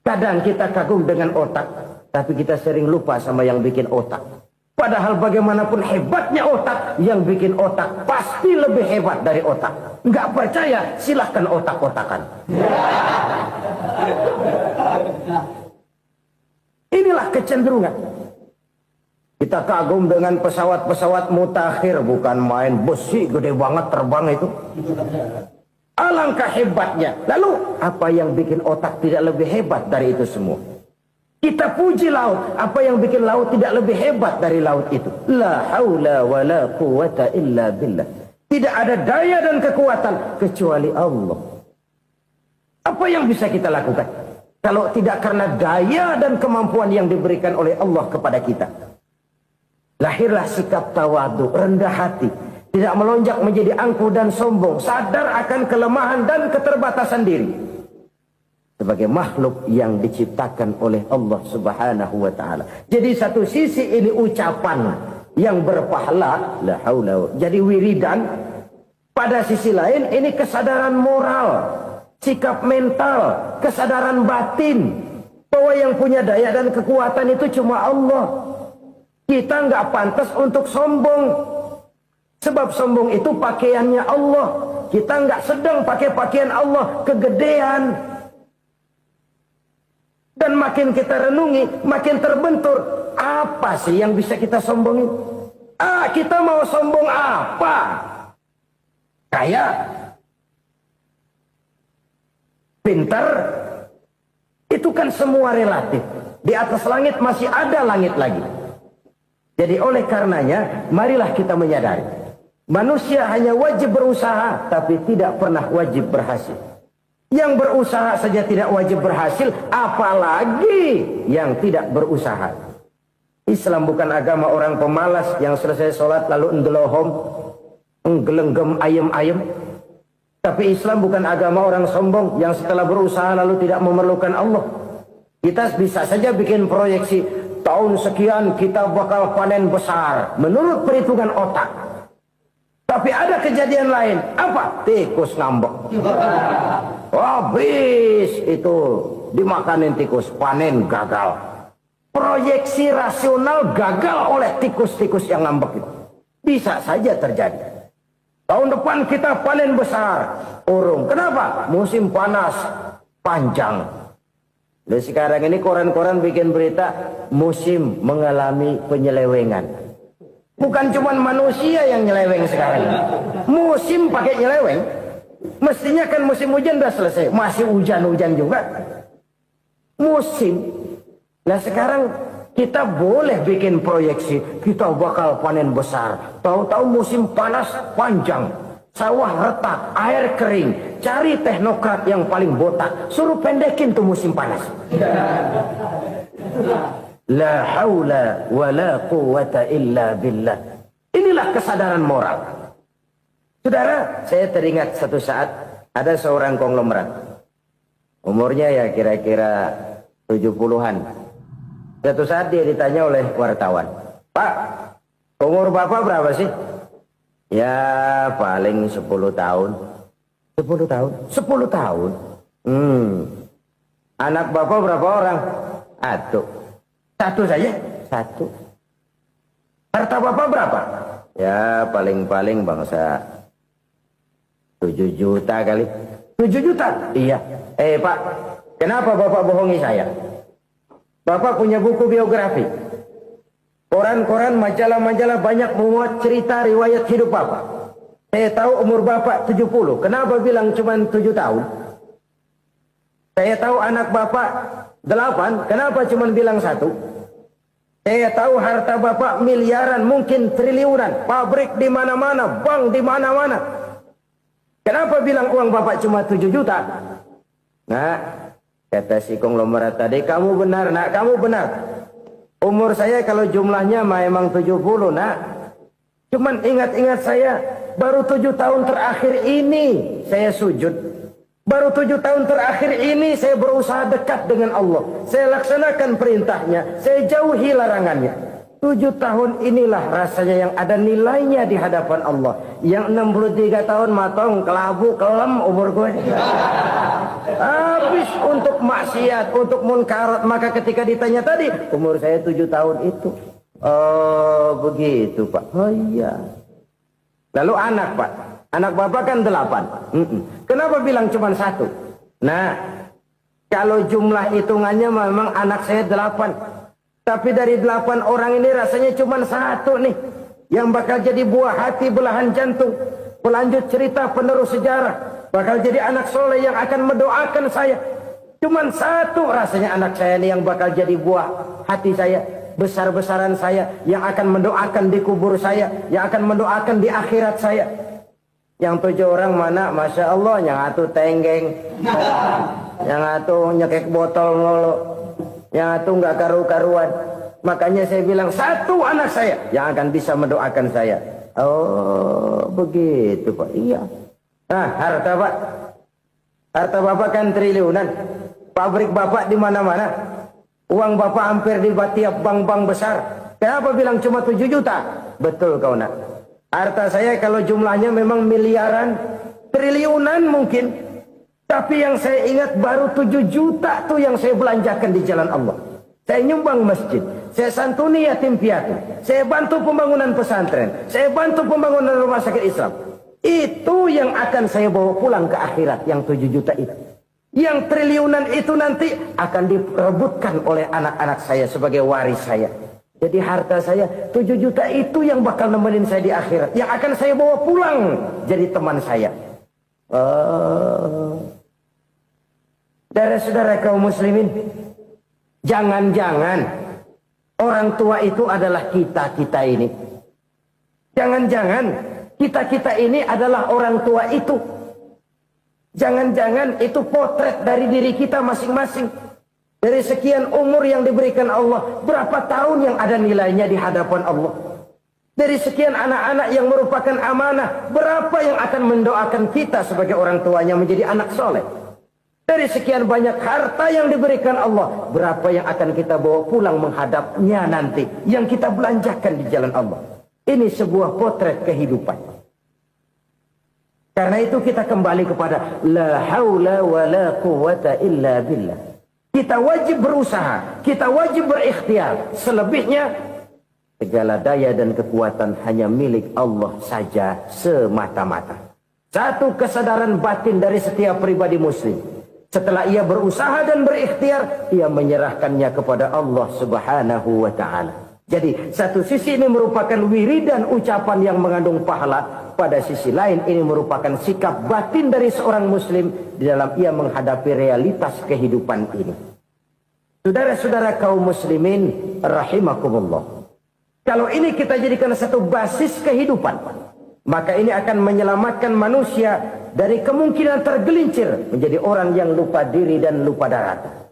Kadang kita kagum dengan otak, tapi kita sering lupa sama yang bikin otak. Padahal bagaimanapun hebatnya otak, yang bikin otak pasti lebih hebat dari otak. Nggak percaya, silahkan otak-otakan. Inilah kecenderungan. Kita kagum dengan pesawat-pesawat mutakhir, bukan main, besi gede banget terbang itu. Alangkah hebatnya. Lalu apa yang bikin otak tidak lebih hebat dari itu semua? Kita puji laut, apa yang bikin laut tidak lebih hebat dari laut itu? La haula wa la quwata illa billah. Tidak ada daya dan kekuatan kecuali Allah. Apa yang bisa kita lakukan kalau tidak karena daya dan kemampuan yang diberikan oleh Allah kepada kita? Lahirlah sikap tawadu, rendah hati, tidak melonjak menjadi angkuh dan sombong, sadar akan kelemahan dan keterbatasan diri. Sebagai makhluk yang diciptakan oleh Allah Subhanahu wa taala. Jadi satu sisi ini ucapan yang berpahala, la haula, jadi wiridan. Pada sisi lain ini kesadaran moral, sikap mental, kesadaran batin bahwa yang punya daya dan kekuatan itu cuma Allah. Kita nggak pantas untuk sombong, sebab sombong itu pakaiannya Allah. Kita nggak sedang pakai pakaian Allah, kegedean. Dan makin kita renungi, makin terbentur. Apa sih yang bisa kita sombongin? Kita mau sombong apa? Kaya, pintar, itu kan semua relatif. Di atas langit masih ada langit lagi. Jadi oleh karenanya, marilah kita menyadari. Manusia hanya wajib berusaha, tapi tidak pernah wajib berhasil. Yang berusaha saja tidak wajib berhasil, apalagi yang tidak berusaha. Islam bukan agama orang pemalas yang selesai sholat lalu endelohom, enggelenggem ayem-ayem. Tapi Islam bukan agama orang sombong yang setelah berusaha lalu tidak memerlukan Allah. Kita bisa saja bikin proyeksi, tahun sekian kita bakal panen besar menurut perhitungan otak. Tapi ada kejadian lain. Apa? Tikus ngambek. Habis itu dimakanin tikus, panen gagal. Proyeksi rasional gagal oleh tikus-tikus yang ngambek itu. Bisa saja terjadi. Tahun depan kita panen besar. Urung. Kenapa? Musim panas panjang. Dan sekarang ini koran-koran bikin berita musim mengalami penyelewengan. Bukan cuma manusia yang nyeleweng sekarang. Musim pakai nyeleweng. Mestinya kan musim hujan udah selesai. Masih hujan-hujan juga. Musim. Nah sekarang kita boleh bikin proyeksi. Kita bakal panen besar. Tahu-tahu musim panas panjang. Sawah retak, air kering. Cari teknokrat yang paling botak. Suruh pendekin tuh musim panas. La haula wa la quwata illa billah. Inilah kesadaran moral. Saudara, saya teringat satu saat ada seorang konglomerat. Umurnya ya kira-kira 70-an. Satu saat dia ditanya oleh wartawan, "Pak, umur Bapak berapa sih?" "Ya paling 10 tahun." 10 tahun? 10 tahun? Anak Bapak berapa orang? Satu saja? Satu. Harta Bapak berapa? Ya paling-paling bangsa 7 juta kali. 7 juta? Iya. Pak, kenapa Bapak bohongi saya? Bapak punya buku biografi. Koran-koran, majalah-majalah banyak memuat cerita riwayat hidup Bapak. Saya tahu umur Bapak 70. Kenapa bilang cuma 7 tahun? Saya tahu anak Bapak 8. Kenapa cuma bilang 1? Saya tahu harta Bapak miliaran, mungkin triliunan. Pabrik di mana-mana, bank di mana-mana. Kenapa bilang uang Bapak cuma 7 juta? Nah, kata si konglomerat tadi, kamu benar nak, kamu benar. Umur saya kalau jumlahnya memang 70 nak. Cuman ingat-ingat saya, baru 7 tahun terakhir ini saya sujud. Baru 7 tahun terakhir ini saya berusaha dekat dengan Allah. Saya laksanakan perintahnya, saya jauhi larangannya. 7 tahun inilah rasanya yang ada nilainya di hadapan Allah. Yang 63 tahun matong, kelabu, kelem umur gue. Habis untuk maksiat, untuk munkarat. Maka ketika ditanya tadi, umur saya 7 tahun itu. Oh begitu Pak. Oh iya. Lalu anak Pak. Anak Bapak kan 8. Kenapa bilang cuma 1? Nah, kalau jumlah hitungannya memang anak saya 8. Tapi dari 8 orang ini rasanya cuma satu nih yang bakal jadi buah hati, belahan jantung, pelanjut cerita, penerus sejarah, bakal jadi anak soleh yang akan mendoakan saya. Cuma satu rasanya anak saya ini yang bakal jadi buah hati saya, besar-besaran saya, yang akan mendoakan di kubur saya, yang akan mendoakan di akhirat saya. Yang 7 orang mana? Masya Allah, yang atu tenggeng, yang atu nyekek botol mulu, yang atu nggak karu-karuan. Makanya saya bilang satu anak saya yang akan bisa mendoakan saya. Oh begitu Pak. Iya. Nah harta Pak, harta Bapak kan triliunan, pabrik Bapak di mana-mana, uang Bapak hampir di tiap bank-bank besar. Kenapa bilang cuma 7 juta? Betul kau nak. Harta saya kalau jumlahnya memang miliaran, triliunan mungkin. Tapi yang saya ingat baru 7 juta tuh yang saya belanjakan di jalan Allah. Saya nyumbang masjid, saya santuni yatim piatu, saya bantu pembangunan pesantren, saya bantu pembangunan rumah sakit Islam. Itu yang akan saya bawa pulang ke akhirat, yang 7 juta itu. Yang triliunan itu nanti akan diperebutkan oleh anak-anak saya sebagai waris saya. Jadi harta saya 7 juta itu yang bakal nemenin saya di akhirat, yang akan saya bawa pulang jadi teman saya. Saudara-saudara kaum muslimin, jangan-jangan orang tua itu adalah kita-kita ini. Jangan-jangan kita-kita ini adalah orang tua itu. Jangan-jangan itu potret dari diri kita masing-masing. Dari sekian umur yang diberikan Allah, berapa tahun yang ada nilainya di hadapan Allah? Dari sekian anak-anak yang merupakan amanah, berapa yang akan mendoakan kita sebagai orang tuanya menjadi anak soleh? Dari sekian banyak harta yang diberikan Allah, berapa yang akan kita bawa pulang menghadapnya nanti, yang kita belanjakan di jalan Allah? Ini sebuah potret kehidupan. Karena itu kita kembali kepada la haula wa la quwwata illa billah. Kita wajib berusaha, kita wajib berikhtiar. Selebihnya, segala daya dan kekuatan hanya milik Allah saja semata-mata. Satu kesadaran batin dari setiap pribadi muslim. Setelah ia berusaha dan berikhtiar, ia menyerahkannya kepada Allah Subhanahu wa ta'ala. Jadi, satu sisi ini merupakan wiridan ucapan yang mengandung pahala. Pada sisi lain, ini merupakan sikap batin dari seorang muslim di dalam ia menghadapi realitas kehidupan ini. Saudara-saudara kaum muslimin rahimakumullah. Kalau ini kita jadikan satu basis kehidupan, maka ini akan menyelamatkan manusia dari kemungkinan tergelincir menjadi orang yang lupa diri dan lupa darat.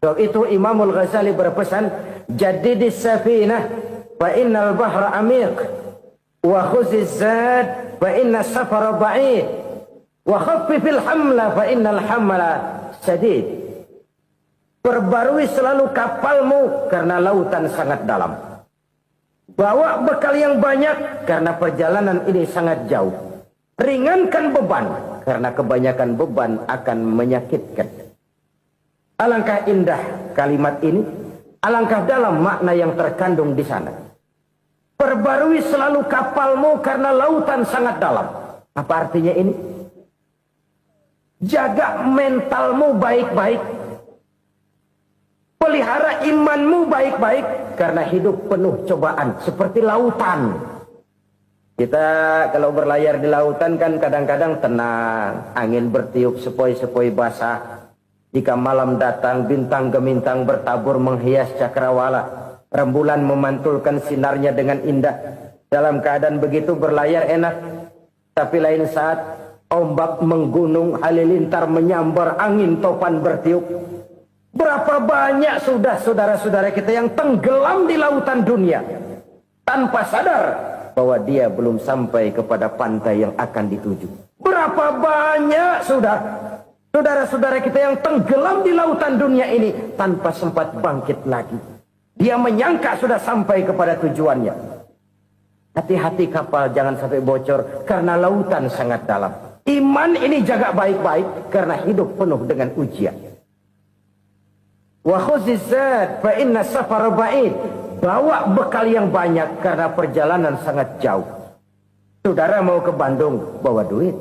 Sebab itu Imamul Ghazali berpesan, jadidis safinah fa innal bahra amiq wa khuziz zad fa inna safara ba'id wa khaffifil hamla fa innal hamla sadid. Perbarui selalu kapalmu karena lautan sangat dalam. Bawa bekal yang banyak karena perjalanan ini sangat jauh. Ringankan beban karena kebanyakan beban akan menyakitkan. Alangkah indah kalimat ini, alangkah dalam makna yang terkandung di sana. Perbarui selalu kapalmu karena lautan sangat dalam. Apa artinya ini? Jaga mentalmu baik-baik. Pelihara imanmu baik-baik karena hidup penuh cobaan seperti lautan. Kita kalau berlayar di lautan kan kadang-kadang tenang, angin bertiup sepoi-sepoi basah. Jika malam datang bintang gemintang bertabur menghias cakrawala, rembulan memantulkan sinarnya dengan indah. Dalam keadaan begitu berlayar enak, tapi lain saat ombak menggunung, halilintar menyambar, angin topan bertiup. Berapa banyak sudah saudara-saudara kita yang tenggelam di lautan dunia tanpa sadar bahwa dia belum sampai kepada pantai yang akan dituju. Berapa banyak sudah saudara-saudara kita yang tenggelam di lautan dunia ini tanpa sempat bangkit lagi. Dia menyangka sudah sampai kepada tujuannya. Hati-hati kapal jangan sampai bocor karena lautan sangat dalam. Iman ini jaga baik-baik karena hidup penuh dengan ujian. Wa khuzizat fa inna safara ba'id. Bawa bekal yang banyak karena perjalanan sangat jauh. Saudara mau ke Bandung, bawa duit.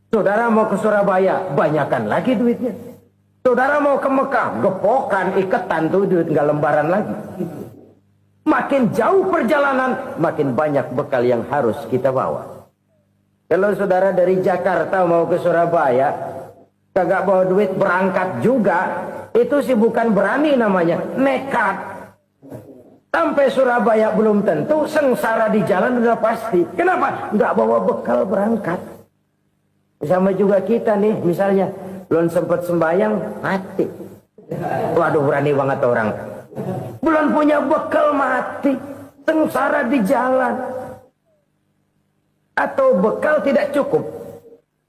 Saudara mau ke Surabaya, banyakan lagi duitnya. Saudara mau ke Mekah, gepokan, iketan tuh duit, nggak lembaran lagi. Makin jauh perjalanan, makin banyak bekal yang harus kita bawa. Kalau saudara dari Jakarta mau ke Surabaya, kagak bawa duit berangkat juga, itu sih bukan berani namanya, nekat. Sampai Surabaya belum tentu, sengsara di jalan udah pasti. Kenapa? Nggak bawa bekal berangkat. Sama juga kita nih, misalnya belum sempat sembahyang, mati. Waduh, berani banget orang. Belum punya bekal, mati. Sengsara di jalan. Atau bekal tidak cukup.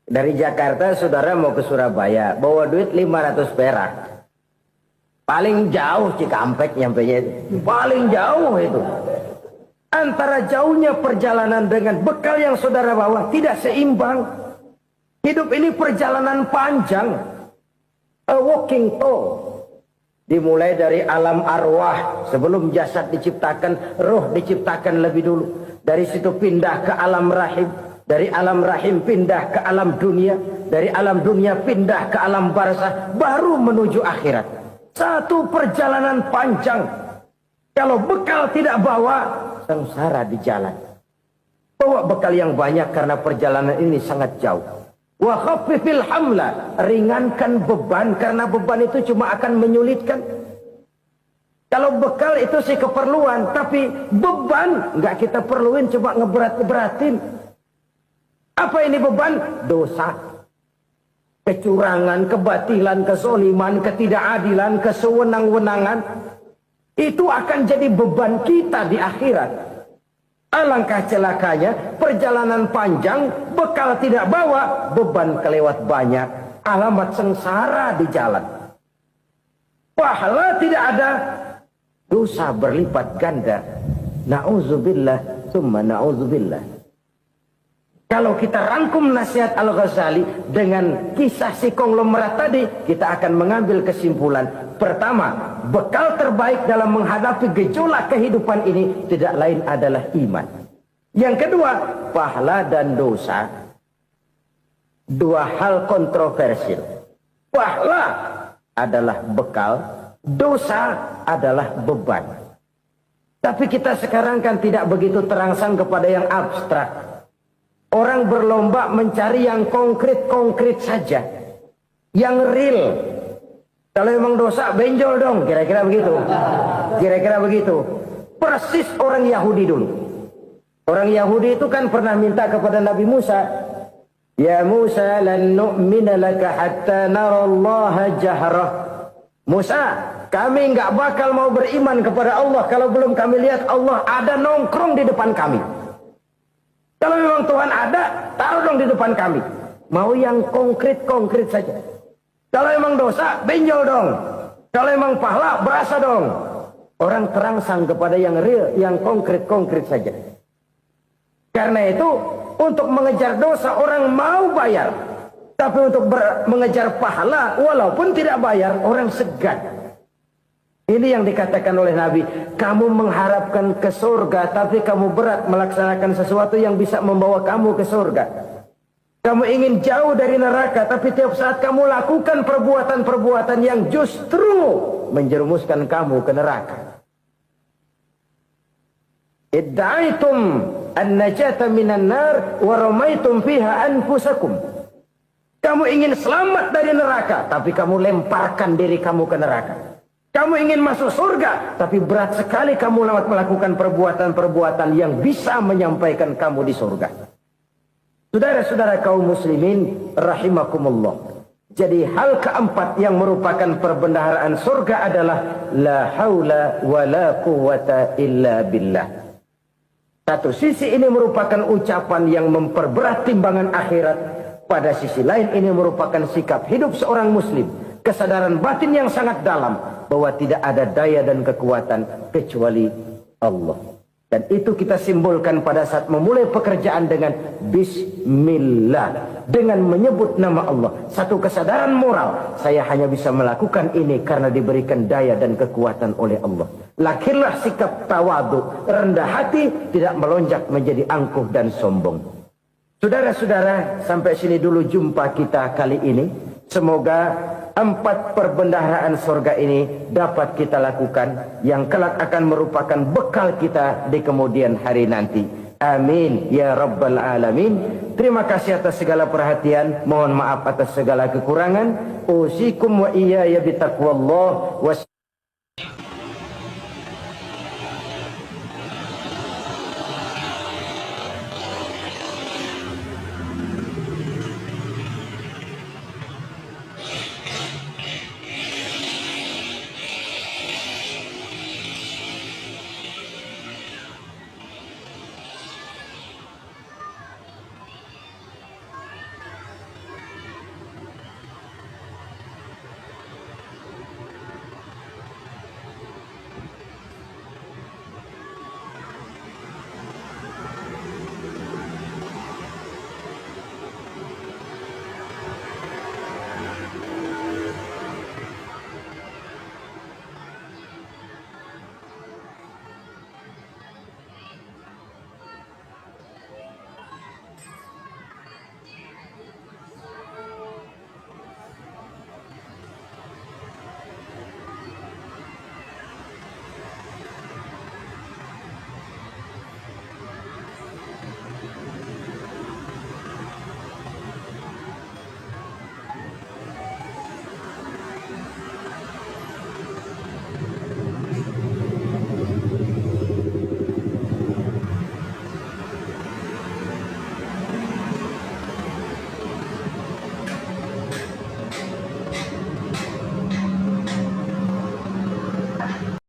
Dari Jakarta saudara mau ke Surabaya, bawa duit 500 perak. Paling jauh Cikampek nyampenya itu. Paling jauh itu. Antara jauhnya perjalanan dengan bekal yang saudara bawa tidak seimbang. Hidup ini perjalanan panjang. A walking tour. Dimulai dari alam arwah. Sebelum jasad diciptakan, roh diciptakan lebih dulu. Dari situ pindah ke alam rahim. Dari alam rahim pindah ke alam dunia. Dari alam dunia pindah ke alam barzah. Baru menuju akhirat. Satu perjalanan panjang. Kalau bekal tidak bawa, sengsara di jalan. Bawa bekal yang banyak karena perjalanan ini sangat jauh. Wa khaffifil hamla, ringankan beban karena beban itu cuma akan menyulitkan. Kalau bekal itu sih keperluan, tapi beban nggak kita perluin, cuma ngeberat-beratin. Apa ini beban? Dosa, kecurangan, kebatilan, kesoliman, ketidakadilan, kesewenang-wenangan. Itu akan jadi beban kita di akhirat. Alangkah celakanya, perjalanan panjang, bekal tidak bawa, beban kelewat banyak, alamat sengsara di jalan. Pahala tidak ada, dosa berlipat ganda. Na'udzubillah, summa na'udzubillah. Kalau kita rangkum nasihat Al-Ghazali dengan kisah si konglomerat tadi, kita akan mengambil kesimpulan. Pertama, bekal terbaik dalam menghadapi gejolak kehidupan ini tidak lain adalah iman. Yang kedua, pahala dan dosa. Dua hal kontroversial. Pahala adalah bekal, dosa adalah beban. Tapi kita sekarang kan tidak begitu terangsang kepada yang abstrak. Orang berlomba mencari yang konkret-konkret saja. Yang real. Kalau memang dosa, benjol dong. Kira-kira begitu. Kira-kira begitu. Persis orang Yahudi dulu. Orang Yahudi itu kan pernah minta kepada Nabi Musa. Ya Musa, lan nu'mina laka hatta narallaha jahrah. Musa, kami nggak bakal mau beriman kepada Allah kalau belum kami lihat Allah ada nongkrong di depan kami. Kalau memang Tuhan ada, taruh dong di depan kami. Mau yang konkret-konkret saja. Kalau memang dosa, benjol dong. Kalau memang pahala, berasa dong. Orang terangsang kepada yang real, yang konkret-konkret saja. Karena itu, untuk mengejar dosa, orang mau bayar. Tapi untuk mengejar pahala, walaupun tidak bayar, orang segan. Ini yang dikatakan oleh Nabi, kamu mengharapkan ke surga, tapi kamu berat melaksanakan sesuatu yang bisa membawa kamu ke surga. Kamu ingin jauh dari neraka, tapi tiap saat kamu lakukan perbuatan-perbuatan yang justru menjerumuskan kamu ke neraka. Idda'aitum an-najata minan nar wa ramaitum fiha anfusakum. Kamu ingin selamat dari neraka, tapi kamu lemparkan diri kamu ke neraka. Kamu ingin masuk surga, tapi berat sekali kamu melakukan perbuatan-perbuatan yang bisa menyampaikan kamu di surga. Saudara-saudara kaum muslimin, rahimakumullah. Jadi hal keempat yang merupakan perbendaharaan surga adalah la haula wa la quwata illa billah. Satu sisi ini merupakan ucapan yang memperberat timbangan akhirat. Pada sisi lain ini merupakan sikap hidup seorang muslim. Kesadaran batin yang sangat dalam bahwa tidak ada daya dan kekuatan kecuali Allah. Dan itu kita simbolkan pada saat memulai pekerjaan dengan Bismillah. Dengan menyebut nama Allah. Satu kesadaran moral. Saya hanya bisa melakukan ini karena diberikan daya dan kekuatan oleh Allah. Lahirlah sikap tawadu, rendah hati, tidak melonjak menjadi angkuh dan sombong. Saudara-saudara, sampai sini dulu jumpa kita kali ini. Semoga 4 perbendaharaan surga ini dapat kita lakukan, yang kelak akan merupakan bekal kita di kemudian hari nanti. Amin ya rabbal alamin. Terima kasih atas segala perhatian, mohon maaf atas segala kekurangan. Usikum wa iyaya bitaqwallah.